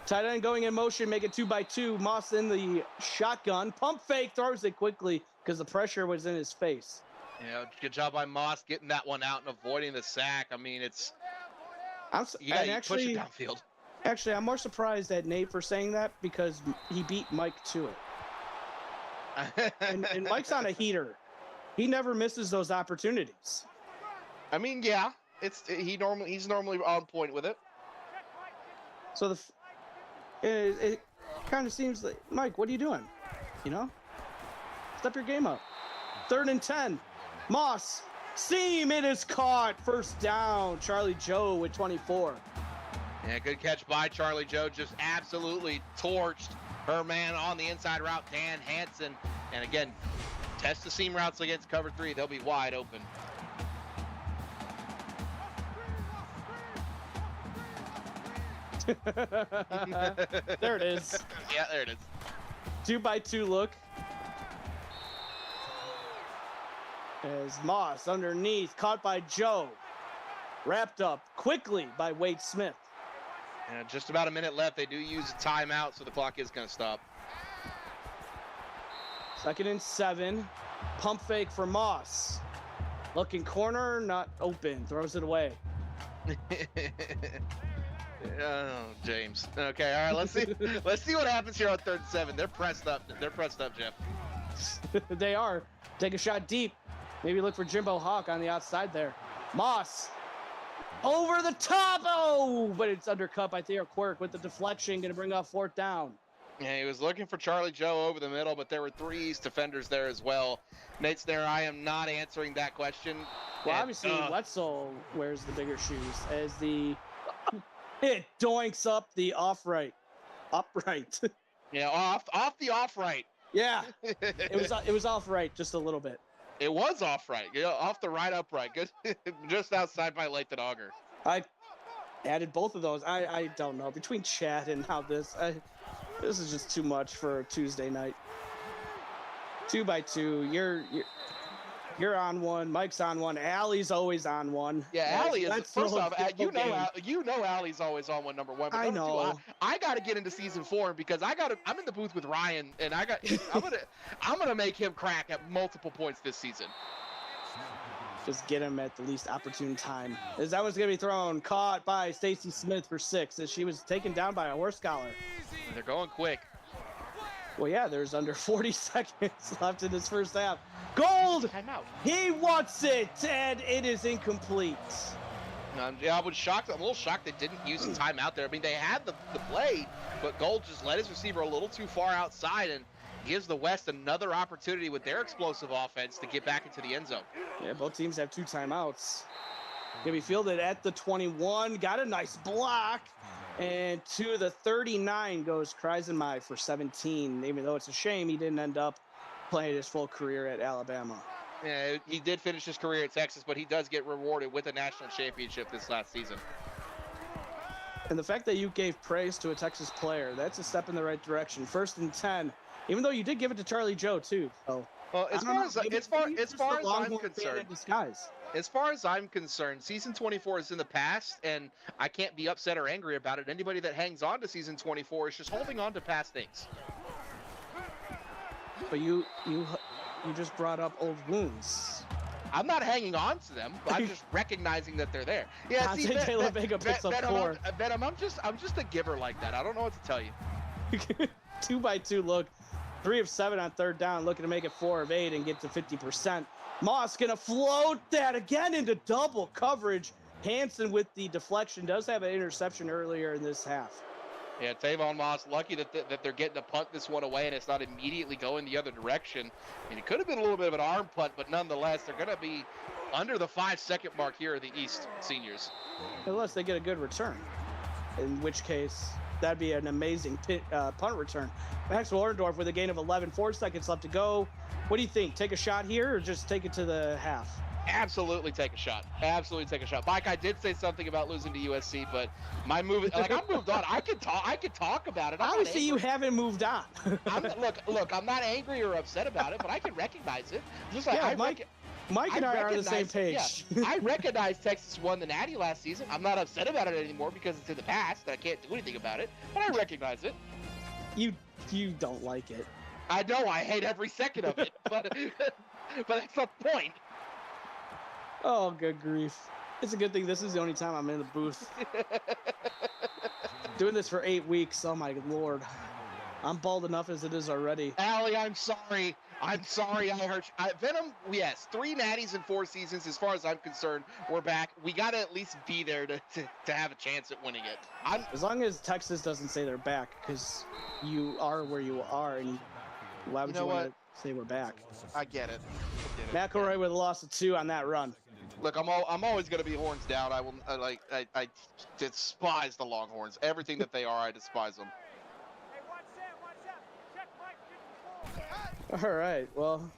Tight end going in motion, make it 2-by-2. Moss in the shotgun. Pump fake, throws it quickly because the pressure was in his face. Yeah, good job by Moss getting that one out and avoiding the sack. I mean, it's... You got to push it downfield. Actually, I'm more surprised at Nate for saying that because he beat Mike to it. and Mike's on a heater. He never misses those opportunities. I mean, yeah, he's normally on point with it. So it kind of seems like, Mike, what are you doing? You know, step your game up. 3rd and 10. Moss, seam, it is caught. First down. Charlie Joe with 24. Yeah, good catch by Charlie Joe. Just absolutely torched her man on the inside route, Dan Hansen. And again, test the seam routes against cover 3. They'll be wide open. There it is. Yeah, there it is. 2-by-2 look. As Moss underneath, caught by Joe. Wrapped up quickly by Wade Smith. Yeah, just about a minute left. They do use a timeout, so the clock is going to stop. 2nd and 7. Pump fake for Moss. Looking corner, not open. Throws it away. Oh, James. Okay, all right. Let's see what happens here on 3rd and 7. They're pressed up. Jeff. They are. Take a shot deep. Maybe look for Jimbo Hawk on the outside there. Moss. Over the top. Oh, but it's undercut by Theo Quirk with the deflection. Going to bring up 4th down. Yeah, he was looking for Charlie Joe over the middle, but there were 3 East defenders there as well. Nate's there. I am not answering that question. Well, obviously, Wetzel wears the bigger shoes as it doinks up the upright. Yeah, off the off right. Yeah, it was off right just a little bit. It was off right. Yeah, off the right upright. Good, just outside by Lake the Dogger. I added both of those. I don't know between chat and how this is just too much for a Tuesday night. 2-by-2. You're on one. Mike's on one. Allie's always on one. Yeah, Allie is. First off, you know Allie's always on one, number 1. But I know. I got to get into season 4 because I'm in the booth with Ryan, and I'm gonna make him crack at multiple points this season. Just get him at the least opportune time. As that one's gonna be thrown, caught by Stacy Smith for 6, as she was taken down by a horse collar. They're going quick. Well, yeah, there's under 40 seconds left in this first half. Gold! Timeout. He wants it, and it is incomplete. Yeah, I'm a little shocked they didn't use a timeout there. I mean, they had the play, but Gold just led his receiver a little too far outside and gives the West another opportunity with their explosive offense to get back into the end zone. Yeah, both teams have 2 timeouts. Gonna be fielded at the 21. Got a nice block. And to the 39 goes Kreisenmai for 17, even though it's a shame he didn't end up playing his full career at Alabama. Yeah, he did finish his career at Texas, but he does get rewarded with a national championship this last season. And the fact that you gave praise to a Texas player, that's a step in the right direction. 1st and 10, even though you did give it to Charlie Joe too. So, well, as far as I'm concerned, as far as I'm concerned, season 24 is in the past, and I can't be upset or angry about it. Anybody that hangs on to season 24 is just holding on to past things. But you just brought up old wounds. I'm not hanging on to them. I'm just recognizing that they're there. Yeah, see, Venom, I'm just a giver like that. I don't know what to tell you. 2-by-2 look. 3 of 7 on 3rd down, looking to make it 4 of 8 and get to 50%. Moss gonna float that again into double coverage. Hansen with the deflection does have an interception earlier in this half. Yeah, Tavon Moss lucky that they're getting to punt this one away and it's not immediately going the other direction. I mean, it could have been a little bit of an arm punt, but nonetheless, they're going to be under the 5-second mark here at the East seniors. Unless they get a good return, in which case that'd be an amazing punt return. Max Warendorf with a gain of 11, 4 seconds left to go. What do you think? Take a shot here or just take it to the half? Absolutely take a shot. Absolutely take a shot. Mike, I did say something about losing to USC, but my move, like, I'm moved on. I could talk about it. Obviously, you haven't moved on. Look, I'm not angry or upset about it, but I can recognize it. Just like yeah, Mike and I are on the same page. Yeah, I recognize Texas won the Natty last season. I'm not upset about it anymore because it's in the past. I can't do anything about it, but I recognize it. You don't like it. I know. I hate every second of it, but that's the point. Oh, good grief. It's a good thing this is the only time I'm in the booth. Doing this for 8 weeks. Oh, my Lord. I'm bald enough as it is already. Allie, I'm sorry. I'm sorry I hurt you. Venom, yes, 3 natties in 4 seasons. As far as I'm concerned, we're back. We got to at least be there to have a chance at winning it. As long as Texas doesn't say they're back, because you are where you are, and why would you want to say we're back? I get it. McElroy with a loss of 2 on that run. Look, I'm always going to be horns down. I despise the Longhorns. Everything that they are, I despise them. All right, well,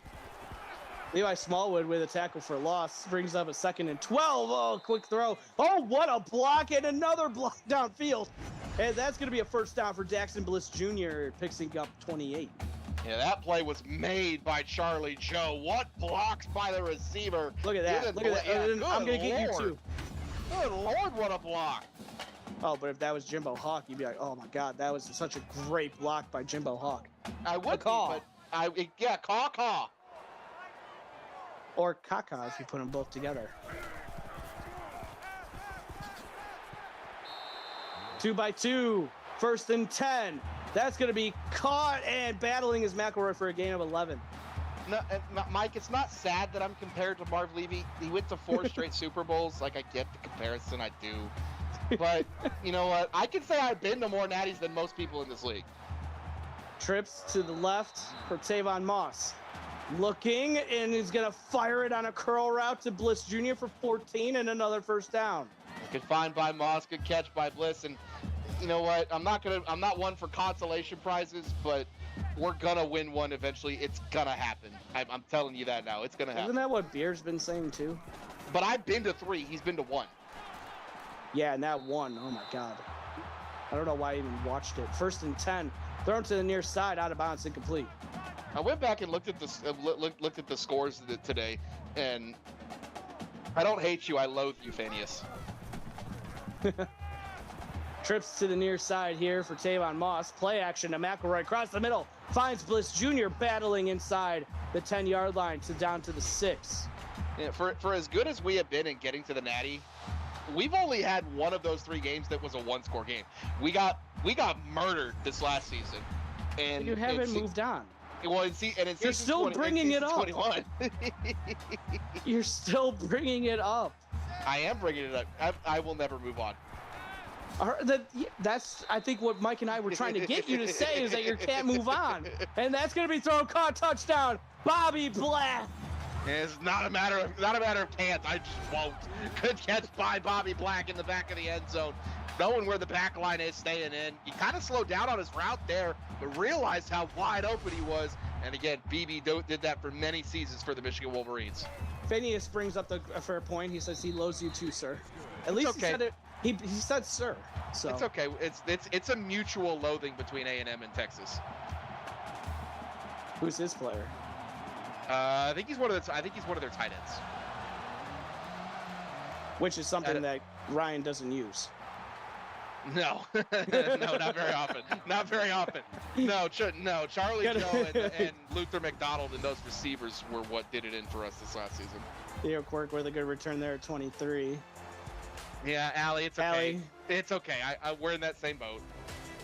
Levi Smallwood with a tackle for loss brings up a 2nd and 12. Oh, quick throw. Oh, what a block, and another block downfield. And that's going to be a 1st down for Daxton Bliss Jr., picking up 28. Yeah, that play was made by Charlie Joe. What blocks by the receiver. Look at that. Look at that. Yeah, I'm going to get you, too. Good Lord, what a block. Oh, but if that was Jimbo Hawk, you'd be like, oh, my God, that was such a great block by Jimbo Hawk. I would be, but caw. Or caca if you put them both together. 2-by-2, 1st and 10. That's going to be caught and battling his McElroy for a gain of 11. No, Mike, it's not sad that I'm compared to Marv Levy. He went to 4 straight Super Bowls. Like, I get the comparison, I do. But, you know what? I can say I've been to more natties than most people in this league. Trips to the left for Tavon Moss. Looking, and he's going to fire it on a curl route to Bliss Jr. for 14 and another 1st down. Good find by Moss, good catch by Bliss, and you know what? I'm not one for consolation prizes, but we're gonna win one eventually. It's gonna happen. I'm telling you that now. It's gonna happen. Isn't that what Beer's been saying too? But I've been to 3. He's been to 1. Yeah, and that 1. Oh my God. I don't know why I even watched it. 1st and 10. Thrown to the near side, out of bounds, incomplete. I went back and looked at the scores today, and I don't hate you. I loathe you, Phineas. Trips to the near side here for Tavon Moss. Play action to McElroy across the middle. Finds Bliss Jr. battling inside the 10-yard line to down to the 6. Yeah, for as good as we have been in getting to the Natty, we've only had one of those 3 games that was a 1-score game. We got murdered this last season, and you haven't moved on. Well, you're still bringing it up. 21. You're still bringing it up. I am bringing it up. I will never move on. That's, I think, what Mike and I were trying to get you to say is that you can't move on. And that's going to be thrown, caught, touchdown, Bobby Black. It's not a matter of can't. I just won't. Good catch by Bobby Black in the back of the end zone. knowing where the back line is, staying in. He kind of slowed down on his route there, but realized how wide open he was. And again, BB did that for many seasons for the Michigan Wolverines. Phineas brings up a fair point. He says he loathes you too, sir. At least okay. he said it. He said sir. So it's okay. It's a mutual loathing between A&M and Texas. Who's his player? I think he's one of their tight ends. Which is something that Ryan doesn't use. No, no, not very often. Not very often. No, Charlie Joe and Luther McDonald and those receivers were what did it in for us this last season. Theo Quirk with a good return there at 23. Yeah, Allie, it's okay. Allie. It's okay. We're in that same boat.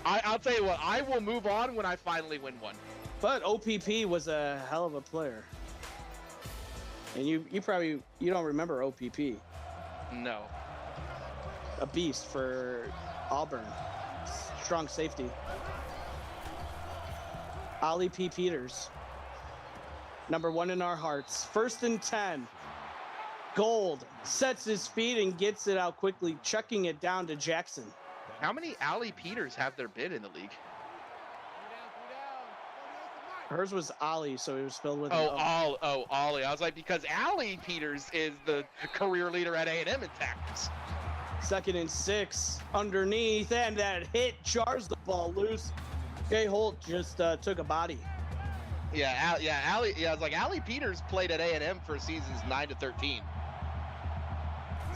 I'll tell you what, I will move on when I finally win one. But OPP was a hell of a player. And you don't remember OPP. No. A beast for Auburn. Strong safety. Ollie P. Peters. Number 1 in our hearts. 1st and 10. Gold sets his feet and gets it out quickly, chucking it down to Jackson. How many Allie Peters have there been in the league? Hers was Ollie, so it was spelled with Ollie. I was like, because Allie Peters is the career leader at A&M in tackles. 2nd and 6 underneath, and that hit jars the ball loose. Jay Holt just took a body. Allie. Yeah, I was like, Allie Peters played at A&M for seasons 9 to 13.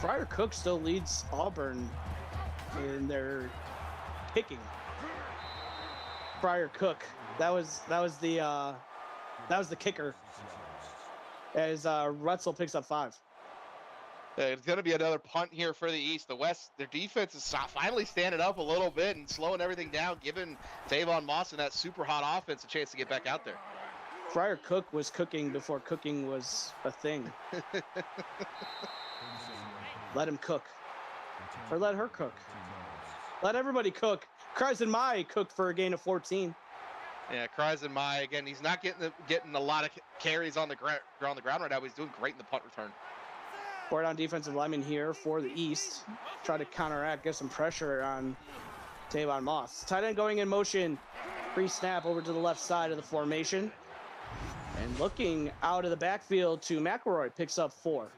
Friar Cook still leads Auburn in their picking. Friar Cook, that was the kicker. As Rutzel picks up 5. It's going to be another punt here for the East. The West, their defense is finally standing up a little bit and slowing everything down, giving Tavon Moss and that super hot offense a chance to get back out there. Friar Cook was cooking before cooking was a thing. Let him cook. Or let her cook. Let everybody cook. Cries and Mai cooked for a gain of 14. Yeah, Cries and Mai, again, he's not getting a lot of carries on the ground right now, but he's doing great in the punt return. 4 down defensive lineman here for the East. Try to counteract, get some pressure on Tavon Moss. Tight end going in motion. Free snap over to the left side of the formation. And looking out of the backfield to McElroy, picks up 4.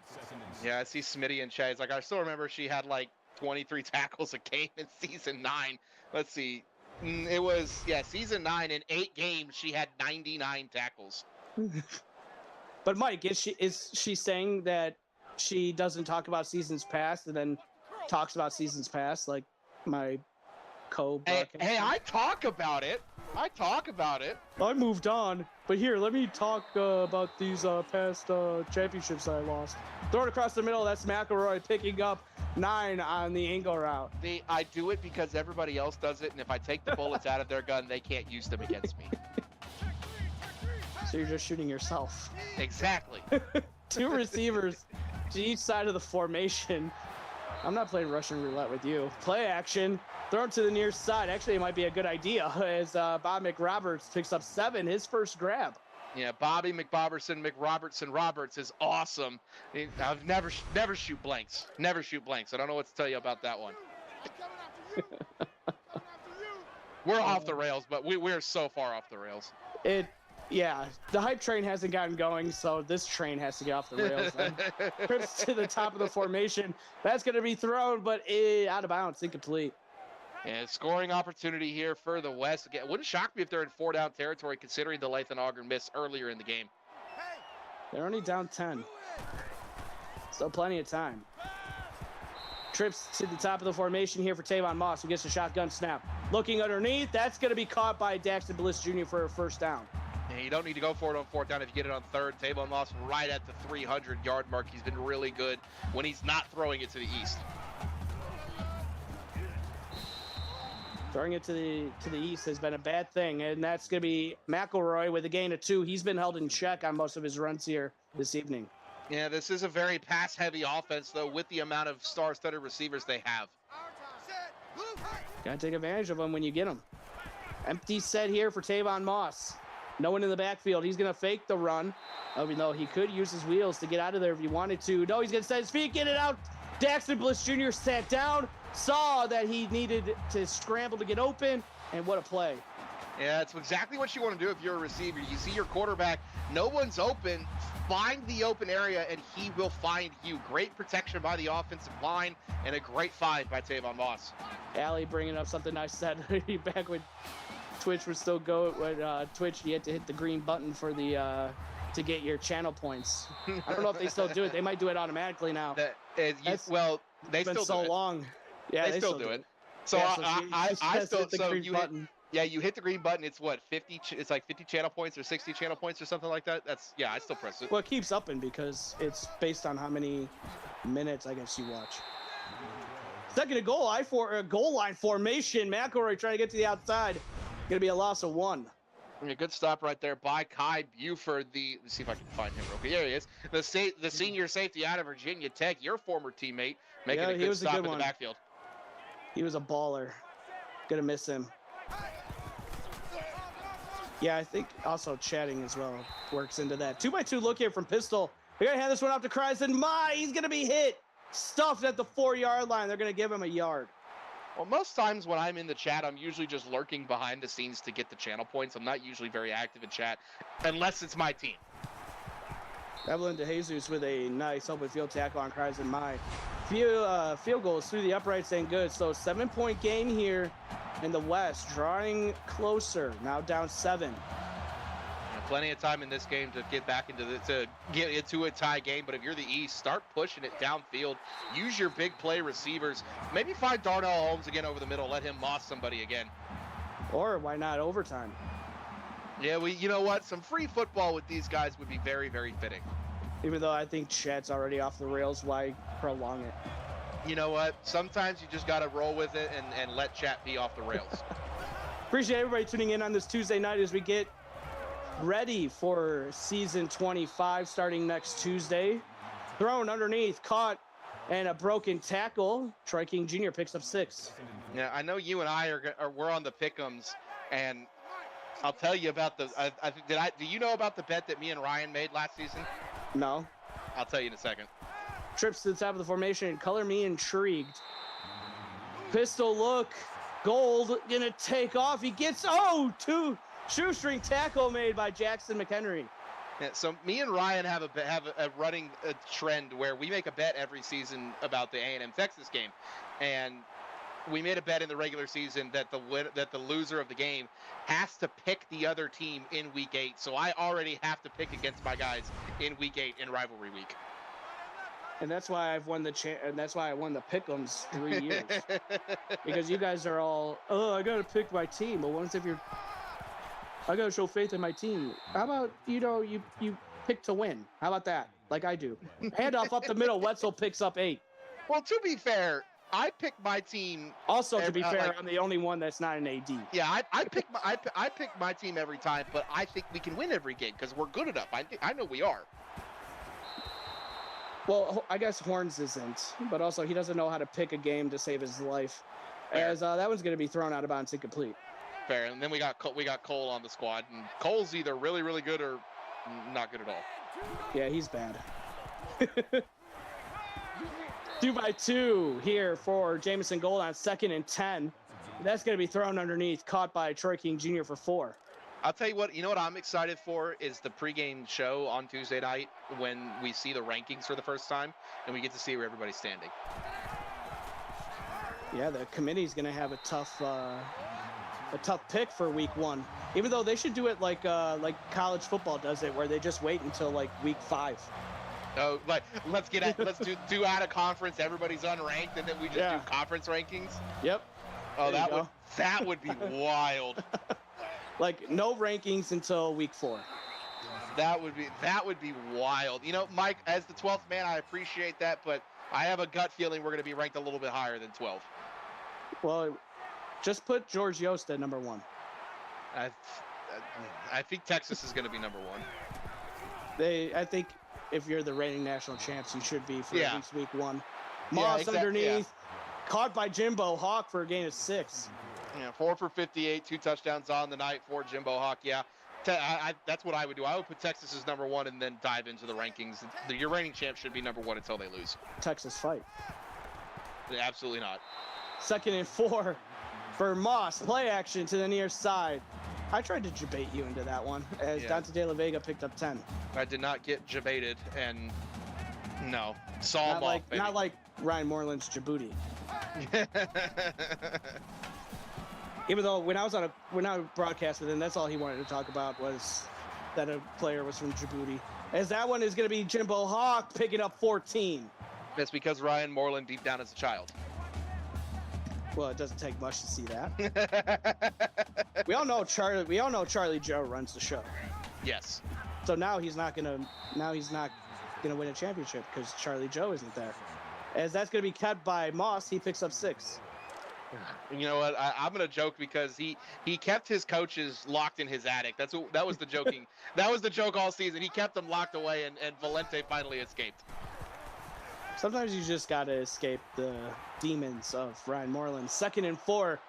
Yeah, I see Smitty and Chase. Like, I still remember she had like 23 tackles a game in season 9. Let's see. It was, season 9. In 8 games, she had 99 tackles. But Mike, is she saying that she doesn't talk about seasons past and then talks about seasons past like my co-broadcast? Hey, I talk about it. I moved on, but here, let me talk about these past championships I lost. Throw it across the middle. That's McElroy picking up 9 on the angle route. I do it because everybody else does it, and if I take the bullets out of their gun, they can't use them against me. So you're just shooting yourself. Exactly. 2 receivers to each side of the formation. I'm not playing Russian roulette with you. Play action. Thrown to the near side. Actually, it might be a good idea as Bob McRoberts picks up 7, his first grab. Yeah, Bobby McRoberts is awesome. I've never shoot blanks. Never shoot blanks. I don't know what to tell you about that one. We're off the rails, but we're so far off the rails. Yeah, the hype train hasn't gotten going, so this train has to get off the rails. Trips to the top of the formation. That's going to be thrown, but out of bounds, incomplete. And scoring opportunity here for the West. Again, wouldn't shock me if they're in 4-down territory, considering the Lathan Ogren miss earlier in the game. They're only down 10. Still plenty of time. Trips to the top of the formation here for Tavon Moss, who gets a shotgun snap. Looking underneath, that's going to be caught by Daxton Bliss Jr. for a first down. And you don't need to go for it on 4th down if you get it on 3rd. Tavon Moss right at the 300-yard mark. He's been really good when he's not throwing it to the east. Throwing it to the east has been a bad thing, and that's going to be McElroy with a gain of 2. He's been held in check on most of his runs here this evening. Yeah, this is a very pass-heavy offense, though, with the amount of star-studded receivers they have. Got to take advantage of them when you get them. Empty set here for Tavon Moss. No one in the backfield. He's going to fake the run. Even though he could use his wheels to get out of there if he wanted to. No, he's going to set his feet, get it out Daxton Bliss Jr. sat down, saw that he needed to scramble to get open, and what a play. Yeah, it's exactly what you want to do if you're a receiver. You see your quarterback, no one's open, find the open area, and he will find you. Great protection by the offensive line, and a great find by Tavon Moss. Allie bringing up something I said back when Twitch would still go. When Twitch, you had to hit the green button for the to get your channel points. I don't know if they still do it. They might do it automatically now. Well, they been still so do it. long. Yeah, they still do it. So yeah, I still hit the green button. You hit the green button. It's what 50. It's like 50 channel points or 60 channel points or something like that. I still press it. Well, it keeps upping because it's based on how many minutes I guess you watch. Second goal line formation. McElroy trying to get to the outside. Gonna be a loss of 1. A good stop right there by Kai Buford. Let's see if I can find him real quick. There he is. The senior safety out of Virginia Tech, your former teammate, making a good stop in the backfield. He was a baller. Gonna miss him. Yeah, I think also chatting as well works into that. 2x2 look here from Pistol. They're gonna hand this one off to Kryzen. He's gonna be hit. Stuffed at the 4-yard line. They're gonna give him a yard. Well, most times when I'm in the chat, I'm usually just lurking behind the scenes to get the channel points. I'm not usually very active in chat, unless it's my team. Evelyn DeJesus with a nice open field tackle on Kryzen. Field goals through the uprights ain't good. So 7-point game here in the West, drawing closer. Now down 7. Plenty of time in this game to get back to get into a tie game. But if you're the East, start pushing it downfield. Use your big play receivers. Maybe find Darnell Holmes again over the middle. Let him moss somebody again. Or why not overtime? Yeah, you know what? Some free football with these guys would be very, very fitting. Even though I think chat's already off the rails, why prolong it? You know what? Sometimes you just got to roll with it and let chat be off the rails. Appreciate everybody tuning in on this Tuesday night as we get ready for season 25 starting next Tuesday. Thrown underneath, caught, and a broken tackle. Troy King Jr. picks up 6. Yeah, I know you and I we're on the pick'ems, and I'll tell you about do you know about the bet that me and Ryan made last season? No. I'll tell you in a second. Trips to the top of the formation. Color me intrigued. Pistol look. Gold gonna take off. He gets two shoestring tackle made by Jackson McHenry. Yeah, so me and Ryan have a running trend where we make a bet every season about the A&M Texas game, and we made a bet in the regular season that the loser of the game has to pick the other team in week 8. So I already have to pick against my guys in week 8 in rivalry week. And that's why I've won and that's why I won the pick'ems 3 years. Because you guys are all, I gotta pick my team. But once I gotta show faith in my team. How about you pick to win? How about that? Like I do. Handoff up the middle. Wetzel picks up 8. Well, to be fair, I pick my team. Also, to be fair, I'm the only one that's not an AD. Yeah, I pick my team every time, but I think we can win every game because we're good enough. I know we are. Well, I guess Horns isn't, but also he doesn't know how to pick a game to save his life. Fair. As that one's going to be thrown out of bounds incomplete. Fair, and then we got Cole on the squad, and Cole's either really, really good or not good at all. Yeah, he's bad. 2x2 here for Jamison Gold on 2nd and 10. That's going to be thrown underneath, caught by Troy King Jr. for 4. I'll tell you what, I'm excited for is the pregame show on Tuesday night when we see the rankings for the first time and we get to see where everybody's standing. Yeah, the committee's going to have a tough pick for week 1. Even though they should do it like college football does it, where they just wait until like week 5. Oh, but let's do out of conference. Everybody's unranked, and then we just do conference rankings. Yep. Oh, that would be wild. Like no rankings until week 4. That would be wild. Mike, as the 12th man, I appreciate that, but I have a gut feeling we're going to be ranked a little bit higher than 12. Well, just put George Yost at number 1. I think Texas is going to be number 1. I think if you're the reigning national champs, you should be for at least week 1. Moss underneath, caught by Jimbo Hawk for a gain of 6. Yeah, 4 for 58, 2 touchdowns on the night for Jimbo Hawk. Yeah, that's what I would do. I would put Texas as number 1 and then dive into the rankings. Your reigning champ should be number 1 until they lose. Texas fight. Absolutely not. 2nd and 4 for Moss. Play action to the near side. I tried to debate you into that one as Dante De La Vega picked up 10. I did not get debated, and no. Saw Not him like, off, baby. not like Ryan Moreland's Djibouti. Even though when I broadcast with him, that's all he wanted to talk about was that a player was from Djibouti. As that one is going to be Jimbo Hawk picking up 14. That's because Ryan Moreland deep down as a child. Well, it doesn't take much to see that. We all know Charlie Joe runs the show. Yes. So now he's not gonna win a championship because Charlie Joe isn't there. As that's gonna be kept by Moss, he picks up 6. You know what? I'm gonna joke because he kept his coaches locked in his attic. That was the joking. That was the joke all season. He kept them locked away, and Valente finally escaped. Sometimes you just gotta escape the demons of Ryan Moreland. 2nd and 4.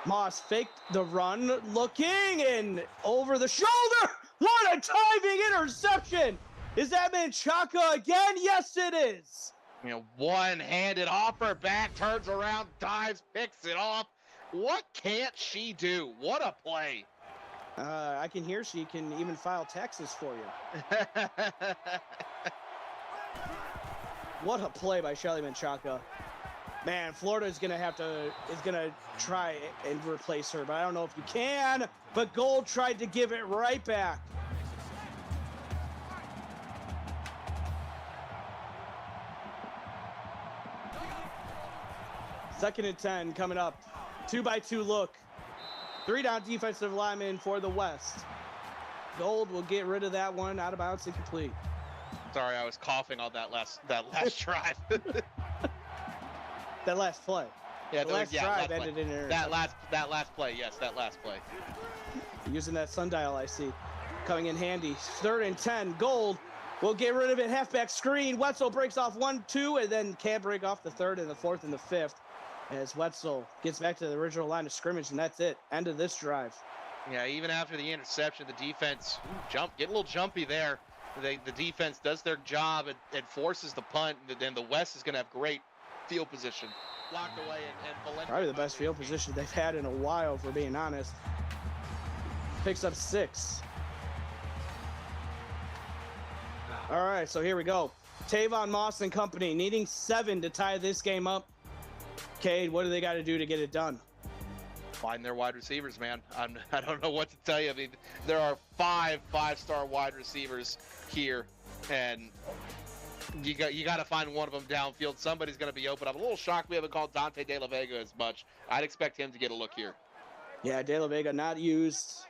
Moss faked the run, looking and over the shoulder. What a timing interception! Is that Menchaca again? Yes, it is. You know, one-handed off her back, turns around, dives, picks it off. What can't she do? What a play! I can hear she can even file taxes for you. What a play by Shelly Menchaca. Man, Florida is gonna try and replace her, but I don't know if you can. But Gold tried to give it right back. Second and 10 coming up. 2-by-2 look. 3 down defensive lineman for the West. Gold will get rid of that one, out of bounds, incomplete. Sorry, I was coughing on that last drive. That last play. Yeah, the last drive ended in an that last play. Yes, that last play. Using that sundial, I see. Coming in handy. 3rd and 10. Gold will get rid of it. Halfback screen. Wetzel breaks off 1, 2, and then can't break off the 3rd and the 4th and the 5th. As Wetzel gets back to the original line of scrimmage, and that's it. End of this drive. Yeah, even after the interception, the defense get a little jumpy there. The defense does their job and forces the punt, and then the West is going to have great field position. Blocked away, and Valente probably the best field position they've had in a while, for being honest. Picks up 6. All right, so here we go. Tavon Moss and company needing 7 to tie this game up. Cade, what do they got to do to get it done? Find their wide receivers, man. I don't know what to tell you. I mean, there are 5 5-star wide receivers here, and you got to find one of them downfield. Somebody's going to be open. I'm a little shocked we haven't called Dante De La Vega as much. I'd expect him to get a look here. Yeah, De La Vega not used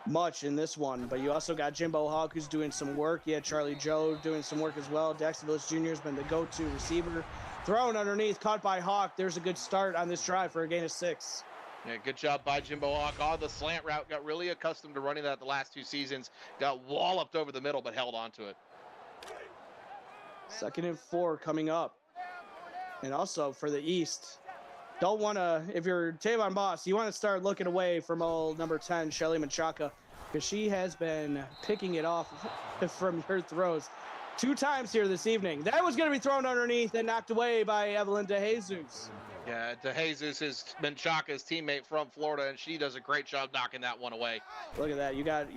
much in this one, but you also got Jimbo Hawk, who's doing some work. You had Charlie Joe doing some work as well. Daxton Willis Jr. has been the go-to receiver. Thrown underneath, caught by Hawk. There's a good start on this drive for a gain of 6. Yeah, good job by Jimbo Hawk. On the slant route, got really accustomed to running that the last 2 seasons. Got walloped over the middle, but held on to it. 2nd and 4 coming up. And also for the East, don't want to, if you're Tavon Moss, you want to start looking away from old number 10, Shelly Menchaca, because she has been picking it off from her throws 2 times here this evening. That was going to be thrown underneath and knocked away by Evelyn DeJesus. Yeah, DeJesus is Menchaca's teammate from Florida, and she does a great job knocking that one away. Look at that. You got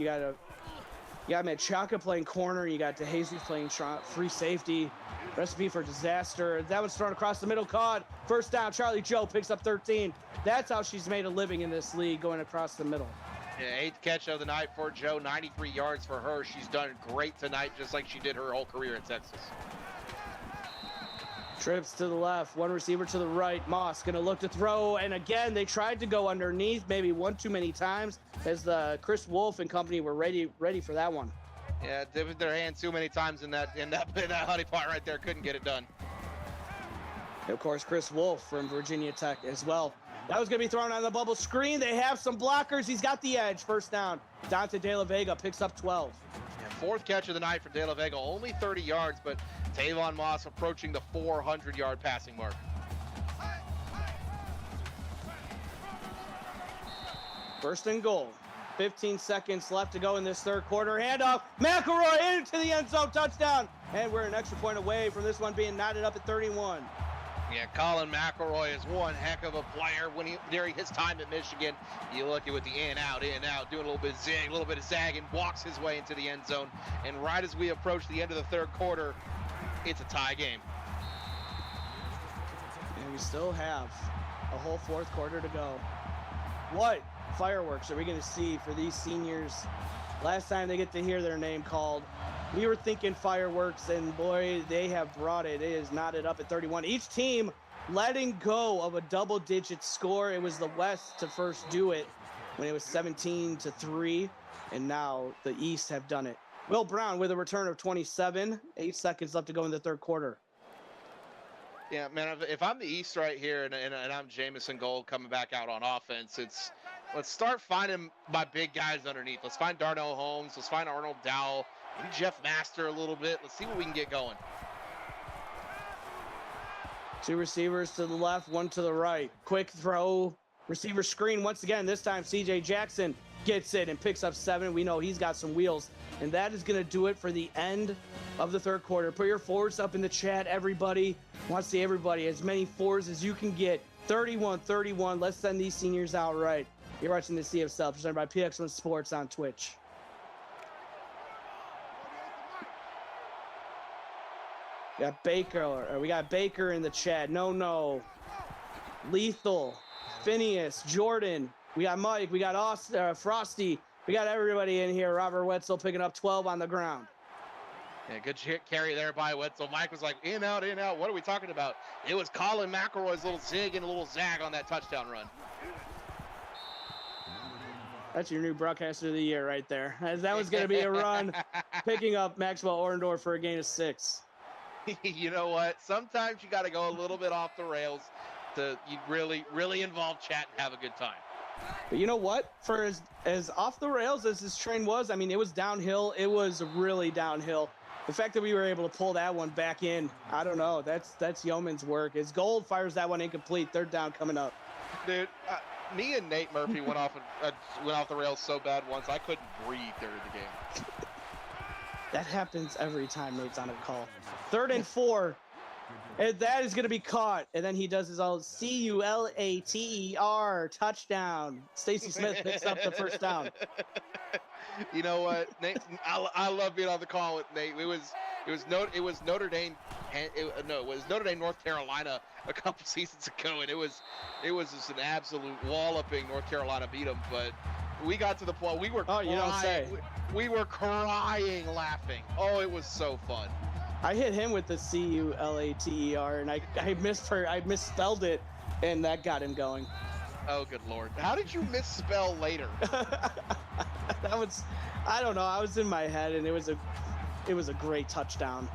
Menchaca playing corner. You got DeJesus playing free safety. Recipe for disaster. That was thrown across the middle. Caught. First down. Charlie Joe picks up 13. That's how she's made a living in this league, going across the middle. Yeah, 8th catch of the night for Joe. 93 yards for her. She's done great tonight, just like she did her whole career in Texas. Trips to the left, 1 receiver to the right. Moss gonna look to throw, and again they tried to go underneath, maybe 1 too many times, as the Chris Wolf and company were ready for that one. Yeah, dipped their hands too many times in that honey pot right there. Couldn't get it done. And of course, Chris Wolf from Virginia Tech as well. That was gonna be thrown on the bubble screen. They have some blockers. He's got the edge. First down. Dante De La Vega picks up 12. Yeah, 4th catch of the night for De La Vega. Only 30 yards, but Tavon Moss approaching the 400-yard passing mark. First and goal. 15 seconds left to go in this 3rd quarter. Handoff. McElroy into the end zone. Touchdown. And we're an extra point away from this one being knotted up at 31. Yeah, Colin McElroy is one heck of a player. During his time at Michigan, you look at with the in out, doing a little bit of zig, a little bit of zag, and walks his way into the end zone. And right as we approach the end of the third quarter, it's a tie game. And we still have a whole fourth quarter to go. What fireworks are we going to see for these seniors? Last time they get to hear their name called, we were thinking fireworks, and boy, they have brought it. It is knotted up at 31. Each team letting go of a double-digit score. It was the West to first do it when it was 17-3, and now the East have done it. Will Brown with a return of 27. 8 seconds left to go in the third quarter. Yeah, man, if I'm the East right here and I'm Jamison Gold coming back out on offense, let's start finding my big guys underneath. Let's find Darnell Holmes. Let's find Arnold Dowell. Maybe Jeff Master a little bit. Let's see what we can get going. 2 receivers to the left, 1 to the right. Quick throw, receiver screen once again. This time CJ Jackson gets it and picks up 7. We know he's got some wheels. And that is going to do it for the end of the third quarter. Put your fours up in the chat, everybody. I want to see everybody, as many fours as you can get. 31-31. Let's send these seniors out right. You're watching the CFSL, presented by PX1 Sports on Twitch. We got Baker in the chat. No. Lethal, Phineas, Jordan. We got Mike. We got Austin, Frosty. We got everybody in here. Robert Wetzel picking up 12 on the ground. Yeah, good carry there by Wetzel. Mike was like, in, out. What are we talking about? It was Colin McElroy's little zig and a little zag on that touchdown run. That's your new broadcaster of the year right there. As that was going to be a run, picking up Maxwell Orndorff for a gain of 6. You know what? Sometimes you got to go a little bit off the rails to you really involve chat and have a good time. But you know what? For as off the rails as this train was, I mean, it was downhill. It was really downhill. The fact that we were able to pull that one back in, I don't know. That's yeoman's work. As Gold fires that one incomplete, third down coming up. Dude, me and Nate Murphy went off the rails so bad once I couldn't breathe during the game. That happens every time Nate's on a call. 3rd and 4. And that is going to be caught. And then he does his own CULATER touchdown. Stacey Smith picks up the first down. You know what, Nate? I love being on the call with Nate. It was Notre Dame. It was Notre Dame, North Carolina a couple seasons ago, and it was just an absolute walloping. North Carolina beat them, but we got to the point we were crying. You don't say. We were crying, laughing. Oh, it was so fun. I hit him with the CULATER, and I misspelled it, and that got him going. Oh, good Lord. How did you misspell later? I don't know. I was in my head, and it was a great touchdown.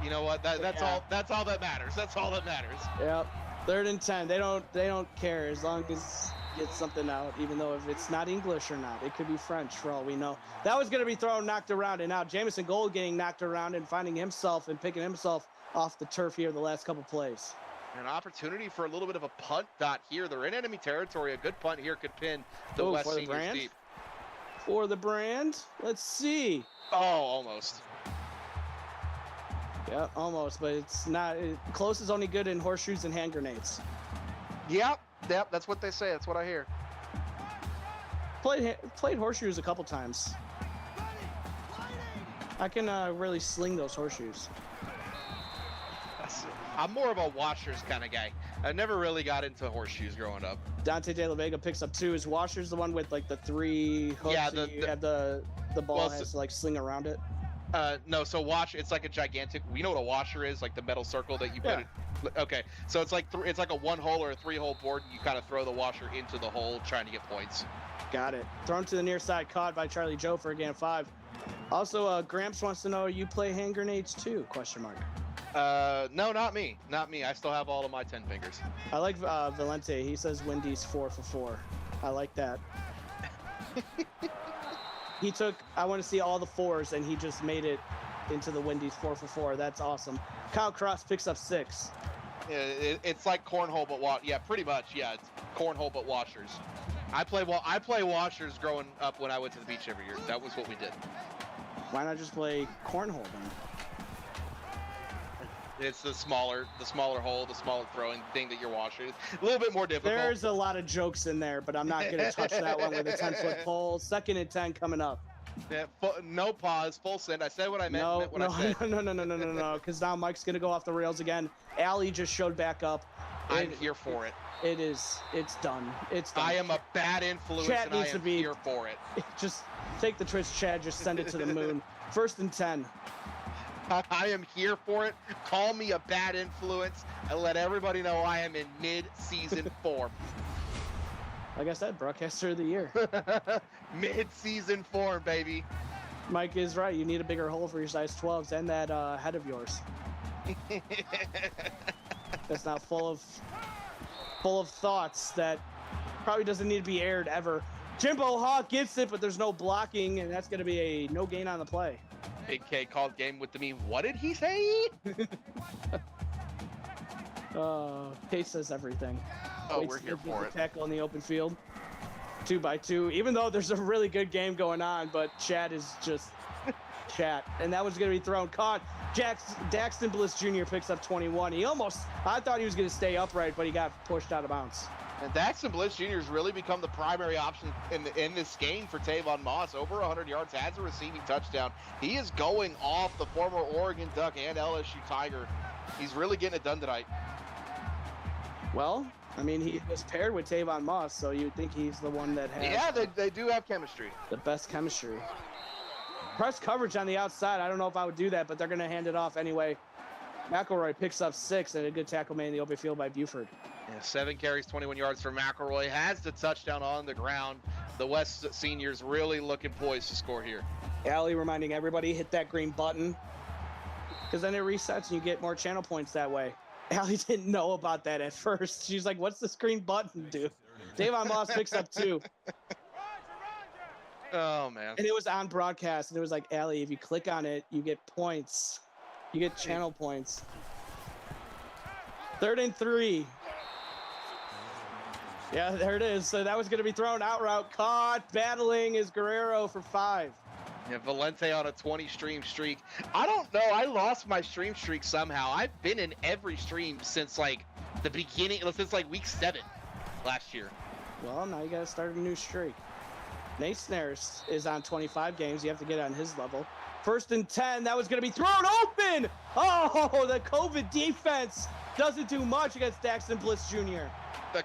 You know what? That's all that matters. That's all that matters. Yep. 3rd and 10. They don't care as long as get something out, even though if it's not English or not, it could be French for all we know. That was going to be thrown, knocked around, and now Jamison Gold getting knocked around and finding himself and picking himself off the turf here the last couple plays. An opportunity for a little bit of a punt dot here. They're in enemy territory. A good punt here could pin the West Seniors deep. For the brand, let's see. Oh, almost. Yeah, almost, but it's not. Close is only good in horseshoes and hand grenades. Yep, that's what they say. That's what I hear. Played horseshoes a couple times. I can really sling those horseshoes. I'm more of a washers kind of guy. I never really got into horseshoes growing up. Dante De La Vega picks up 2. Is washers the one with like the 3 hooks? Yeah, the ball has to like sling around it. No, so it's like a gigantic. We know what a washer is, like the metal circle that you put it. Okay, so it's like it's like a 1-hole or a 3-hole board. And you kind of throw the washer into the hole, trying to get points. Got it. Thrown to the near side, caught by Charlie Joe for a gain of 5. Also, Gramps wants to know, you play hand grenades too? ? No, not me. Not me. I still have all of my 10 fingers. I like Valente. He says Wendy's 4 for 4. I like that. He took, I want to see all the 4s, and he just made it into the Wendy's 4 for 4. That's awesome. Kyle Cross picks up 6. It's like cornhole, but yeah, pretty much. Yeah, it's cornhole, but washers. I play washers growing up when I went to the beach every year. That was what we did. Why not just play cornhole then? It's the smaller hole, the smaller throwing thing that you're washing. It's a little bit more difficult. There's a lot of jokes in there, but I'm not going to touch that one with a 10-foot pole. 2nd and 10 coming up. Yeah, no pause, full send. I said what I meant. No, meant what I said. no, because now Mike's going to go off the rails again. Allie just showed back up. I'm here for it. It's done. It's done. I am a bad influence, Chad and I needs to am be- here for it. Just take the twist, Chad. Just send it to the moon. 1st and 10. I am here for it. Call me a bad influence and let everybody know I am in mid-season form. Like I said, broadcaster of the year. Mid-season form, baby. Mike is right. You need a bigger hole for your size 12s and that head of yours. That's not full of thoughts that probably doesn't need to be aired ever. Jimbo Hawk gets it, but there's no blocking, and that's going to be a no gain on the play. Big K called game with the meme. What did he say? Pace says everything. Oh, Waits we're to here get for the it. Tackle in the open field. 2-by-2. Even though there's a really good game going on, but Chad is just chat. And that was going to be thrown. Caught. Daxton Bliss Jr. picks up 21. I thought he was going to stay upright, but he got pushed out of bounds. And Daxton Bliss Jr. has really become the primary option in this game for Tavon Moss. Over 100 yards, has a receiving touchdown. He is going off the former Oregon Duck and LSU Tiger. He's really getting it done tonight. Well, I mean, he was paired with Tavon Moss, so you'd think he's the one that has Yeah, they do have chemistry. the best chemistry. Press coverage on the outside. I don't know if I would do that, but they're going to hand it off anyway. McElroy picks up 6 and a good tackle made in the open field by Buford. Yeah, 7 carries, 21 yards for McElroy. Has the touchdown on the ground. The West seniors really looking poised to score here. Allie reminding everybody, hit that green button, because then it resets and you get more channel points that way. Allie didn't know about that at first. She's like, what's this green button do? Davon Moss picks up 2. Oh, man. And it was on broadcast, and it was like, Allie, if you click on it, you get points. You get channel points. 3rd and 3. Yeah, there it is. So that was going to be thrown out route. Caught. Battling is Guerrero for 5. Yeah, Valente on a 20-stream streak. I don't know. I lost my stream streak somehow. I've been in every stream since, like, the beginning, since, like, week 7 last year. Well, now you got to start a new streak. Nate Snares is on 25 games. You have to get on his level. 1st and 10. That was going to be thrown open. Oh, the COVID defense doesn't do much against Daxton Bliss Jr. The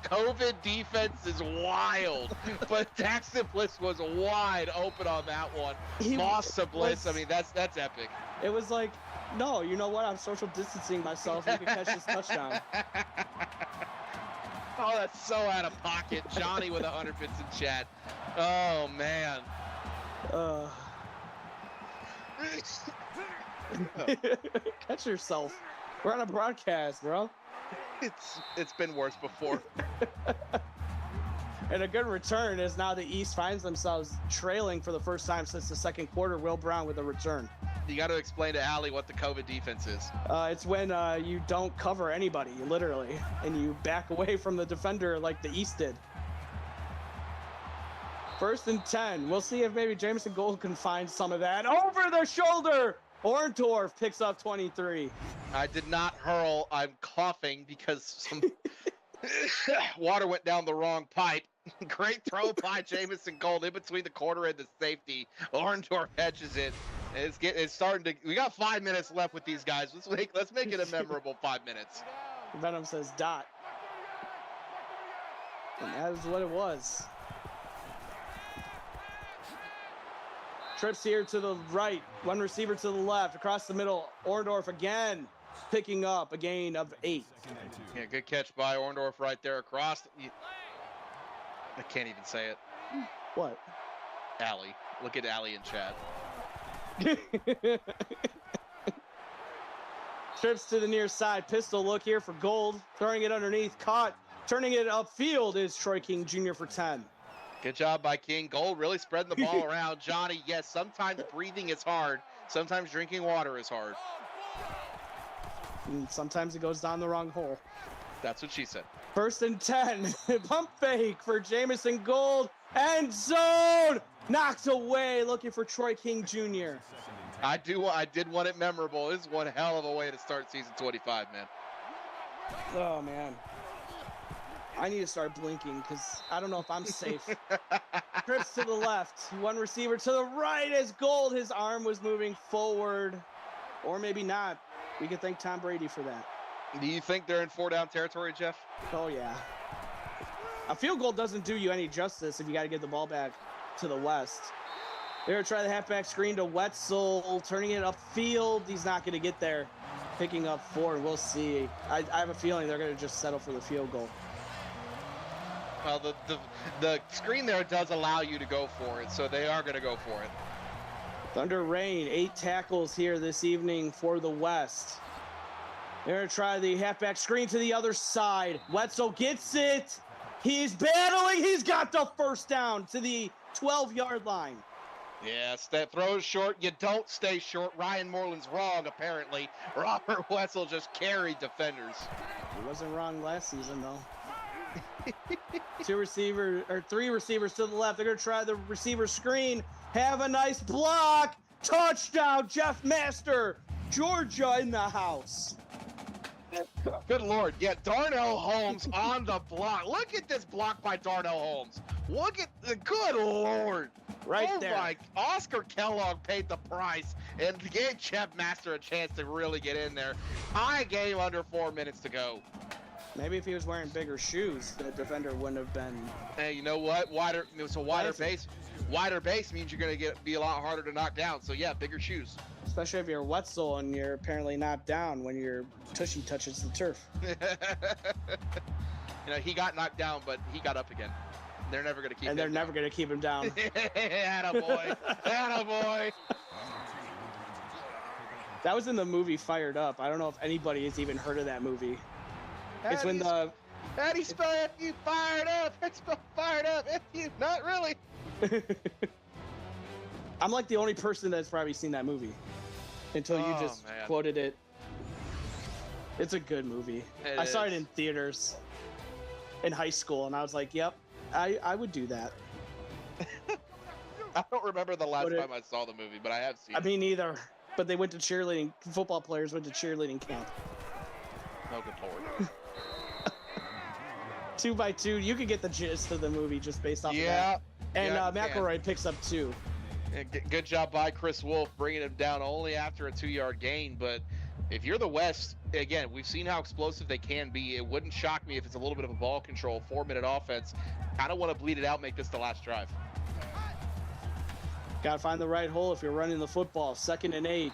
COVID defense is wild, but Daxton Bliss was wide open on that one. Moss to Bliss, I mean, that's epic. It was like, no, you know what? I'm social distancing myself. You can catch this touchdown. Oh, that's so out of pocket. Johnny with 100 bits in chat. Oh, man. Catch yourself. We're on a broadcast, bro. It's been worse before. And a good return is now the East finds themselves trailing for the first time since the 2nd quarter. Will Brown with a return. You got to explain to Allie what the COVID defense is. It's when you don't cover anybody, literally, and you back away from the defender like the East did. 1st and 10. We'll see if maybe Jamison Gold can find some of that. Over the shoulder! Orndorff picks up 23. I did not hurl. I'm coughing because some water went down the wrong pipe. Great throw by Jamison Gold in between the quarter and the safety. Orndorff catches it. It's starting to. We got 5 minutes left with these guys. Let's make it a memorable 5 minutes. Venom says dot. And that is what it was. Trips here to the right, one receiver to the left, across the middle. Orndorff again picking up a gain of 8. Yeah, good catch by Orndorff right there across. I can't even say it. What? Allie. Look at Allie in chat. Trips to the near side. Pistol look here for Gold. Throwing it underneath. Caught. Turning it upfield is Troy King Jr. for 10. Good job by King. Gold really spreading the ball around. Johnny, yes, sometimes breathing is hard. Sometimes drinking water is hard. And sometimes it goes down the wrong hole. That's what she said. 1st and 10. Pump fake for Jamison Gold. End zone. Knocked away. Looking for Troy King Jr. I did want it memorable. This is one hell of a way to start season 25, man. Oh, man. I need to start blinking because I don't know if I'm safe. Trips to the left. One receiver to the right as Gold. His arm was moving forward. Or maybe not. We could thank Tom Brady for that. Do you think they're in 4-down territory, Jeff? Oh, yeah. A field goal doesn't do you any justice if you got to get the ball back to the west. They're going to try the halfback screen to Wetzel, turning it upfield. He's not going to get there. Picking up 4, and we'll see. I have a feeling they're going to just settle for the field goal. Well, the screen there does allow you to go for it, so they are going to go for it. Thunder Rain, 8 tackles here this evening for the West. They're going to try the halfback screen to the other side. Wetzel gets it. He's battling. He's got the first down to the 12-yard line. Yes, that throws short. You don't stay short. Ryan Moreland's wrong, apparently. Robert Wetzel just carried defenders. He wasn't wrong last season, though. 3 receivers to the left. They're going to try the receiver screen. Have a nice block. Touchdown, Jeff Master. Georgia in the house. Good Lord. Yeah, Darnell Holmes on the block. Look at this block by Darnell Holmes. Look at the good Lord. Right there. My Oscar Kellogg paid the price and gave Jeff Master a chance to really get in there. I gave under 4 minutes to go. Maybe if he was wearing bigger shoes, the defender wouldn't have been. Hey, you know what? It's a wider base. Wider base means you're going to be a lot harder to knock down. So, yeah, bigger shoes. Especially if you're Wetzel and you're apparently knocked down when your tushy touches the turf. You know, he got knocked down, but he got up again. They're never going to keep him And they're never going to keep him down. Attaboy. Attaboy. That was in the movie Fired Up. I don't know if anybody has even heard of that movie. It's when the... How do you spell if you fired up? It's fired up if you... Not really. I'm like the only person that's probably seen that movie until you just quoted it. It's a good movie. I saw it in theaters in high school, and I was like, yep, I would do that. I don't remember the last time I saw the movie, but I have seen it. I mean, neither. But they went to cheerleading. Football players went to cheerleading camp. Oh, good Lord. 2 by 2. You could get the gist of the movie just based off of that. And McElroy picks up 2. Good job by Chris Wolf bringing him down only after a 2-yard gain. But if you're the West, again, we've seen how explosive they can be. It wouldn't shock me if it's a little bit of a ball control, 4-minute offense. Kind of want to bleed it out, make this the last drive. Got to find the right hole if you're running the football. 2nd and 8.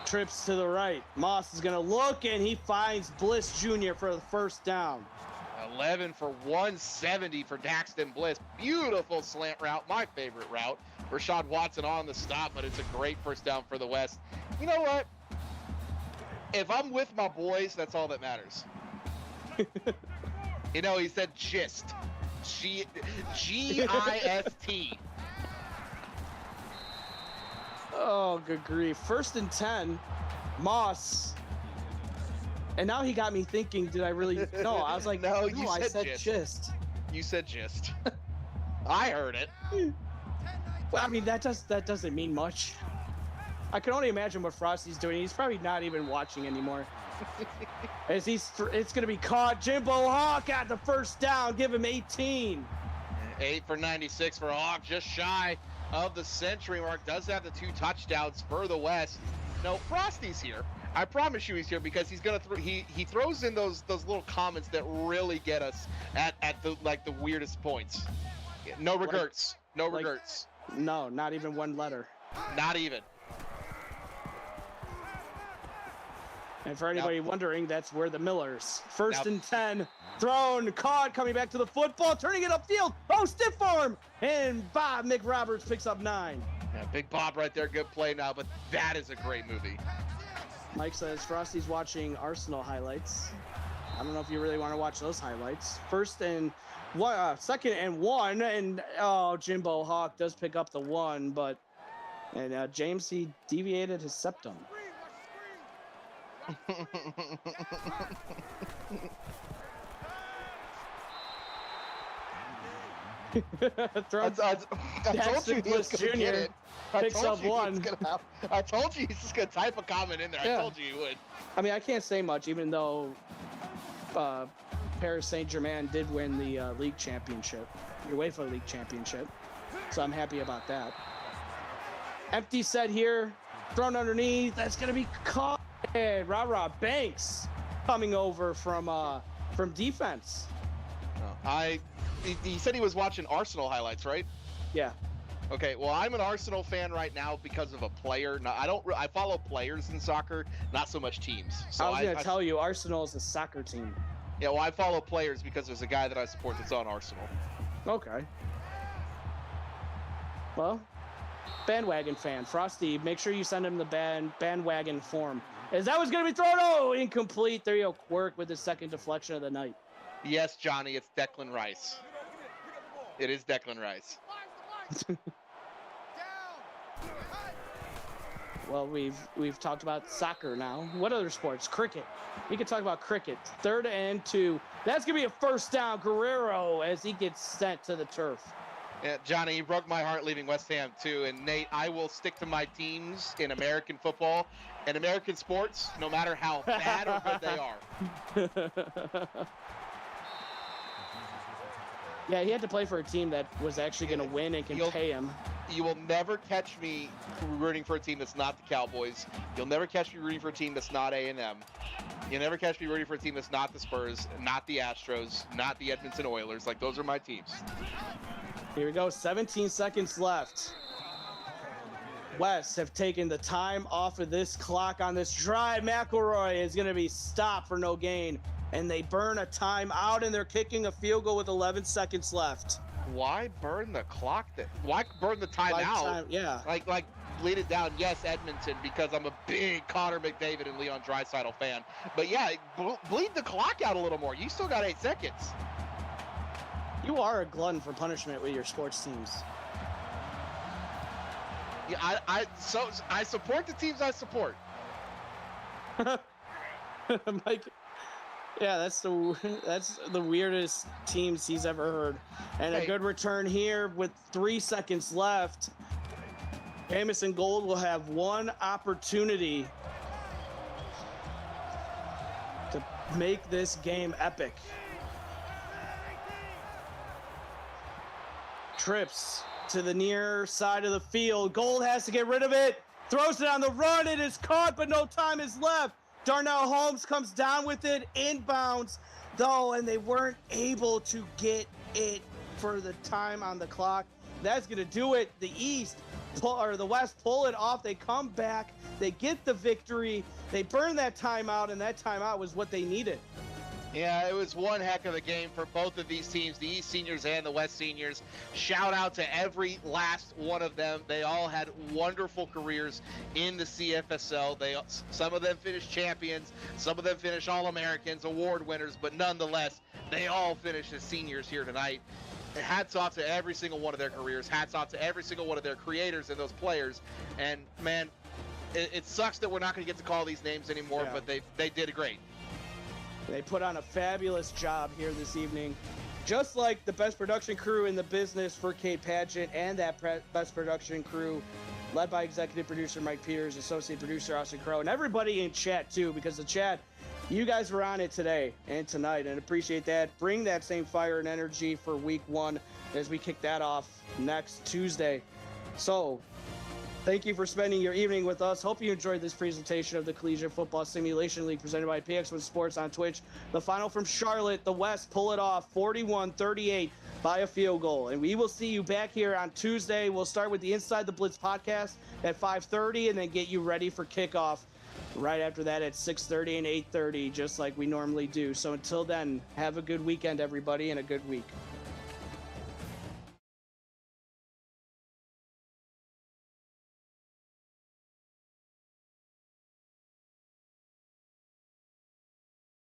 Trips to the right. Moss is going to look, and he finds Bliss Jr. for the first down. 11 for 170 for Daxton Bliss. Beautiful slant route, my favorite route. Rashad Watson on the stop, but it's a great first down for the West. You know what? If I'm with my boys, that's all that matters. You know, he said gist. G-I-S-T. Oh, good grief. 1st and 10. Moss. And now he got me thinking, did I really? No, I was like, no, I said gist. You said gist. I heard it. Well, I mean, that doesn't mean much. I can only imagine what Frosty's doing. He's probably not even watching anymore. It's going to be caught. Jimbo Hawk got the first down. Give him 18. 8 for 96 for Hawk, just shy of the century mark. Does have the 2 touchdowns for the West. No, Frosty's here. I promise you he's here because he's gonna he throws in those little comments that really get us at the the weirdest points. No regrets. No regrets. No, not even one letter. Not even. And for anybody wondering, that's where the Millers. 1st and 10. Thrown, caught, coming back to the football, turning it upfield. Oh, stiff arm. And Bob McRoberts picks up 9. Yeah, big Bob right there. Good play now, but that is a great movie. Mike says Frosty's watching Arsenal highlights. I don't know if you really want to watch those highlights. 2nd and 1, and Jimbo Hawk does pick up the 1, but James, he deviated his septum. Throw I told you he was Jr. going to get it. I picks told up you one. I told you he's just going to type a comment in there. Yeah. I told you he would. I mean, I can't say much, even though Paris Saint-Germain did win the league championship, the UEFA League Championship. So I'm happy about that. Empty set here, thrown underneath. That's going to be caught. Rah-rah Banks coming over from defense. He said he was watching Arsenal highlights, right? Yeah. Okay, well, I'm an Arsenal fan right now because of a player. Now, I follow players in soccer, not so much teams. So I was going to tell you, Arsenal is a soccer team. Yeah, well, I follow players because there's a guy that I support that's on Arsenal. Okay. Well, bandwagon fan. Frosty, make sure you send him the bandwagon form. As that was going to be thrown, incomplete. There you go, Quirk with the second deflection of the night. Yes, Johnny, it's Declan Rice. It is Declan Rice. Well, we've talked about soccer now. What other sports? Cricket. We could talk about cricket. 3rd and 2. That's going to be a first down. Guerrero as he gets sent to the turf. Yeah, Johnny, you broke my heart leaving West Ham, too. And, Nate, I will stick to my teams in American football and American sports, no matter how bad or good they are. Yeah, he had to play for a team that was actually going to win and can pay him. You will never catch me rooting for a team that's not the Cowboys. You'll never catch me rooting for a team that's not A&M. You'll never catch me rooting for a team that's not the Spurs, not the Astros, not the Edmonton Oilers. Like, those are my teams. Here we go, 17 seconds left. West have taken the time off of this clock on this drive. McElroy is going to be stopped for no gain, and they burn a timeout, and they're kicking a field goal with 11 seconds left. Why burn the clock? Why burn the timeout? Yeah. Like bleed it down. Yes, Edmonton, because I'm a big Connor McDavid and Leon Draisaitl fan. But yeah, bleed the clock out a little more. You still got 8 seconds. You are a glutton for punishment with your sports teams. Yeah, I support the teams I support. Mike, yeah, that's the weirdest teams he's ever heard. And a good return here with 3 seconds left. Jamison Gold will have one opportunity to make this game epic. Trips to the near side of the field. Gold has to get rid of it. Throws it on the run. It is caught, but no time is left. Darnell Holmes comes down with it, inbounds, though, and they weren't able to get it for the time on the clock. That's going to do it. The West pull it off. They come back. They get the victory. They burn that timeout, and that timeout was what they needed. Yeah, it was one heck of a game for both of these teams, the East Seniors and the West Seniors. Shout out to every last one of them. They all had wonderful careers in the CFSL. Some of them finished champions, some of them finished All-Americans, award winners, but nonetheless, they all finished as seniors here tonight. Hats off to every single one of their careers. Hats off to every single one of their creators and those players. And, man, it sucks that we're not going to get to call these names anymore, but they did great. They put on a fabulous job here this evening. Just like the best production crew in the business for Kate Paget and that best production crew led by executive producer Mike Peters, associate producer Austin Crow, and everybody in chat too, because the chat, you guys were on it today and tonight, and appreciate that. Bring that same fire and energy for week 1 as we kick that off next Tuesday. So, thank you for spending your evening with us. Hope you enjoyed this presentation of the Collegiate Football Simulation League presented by PX1 Sports on Twitch. The final from Charlotte, the West pull it off 41-38 by a field goal. And we will see you back here on Tuesday. We'll start with the Inside the Blitz podcast at 5:30 and then get you ready for kickoff right after that at 6:30 and 8:30, just like we normally do. So until then, have a good weekend, everybody, and a good week.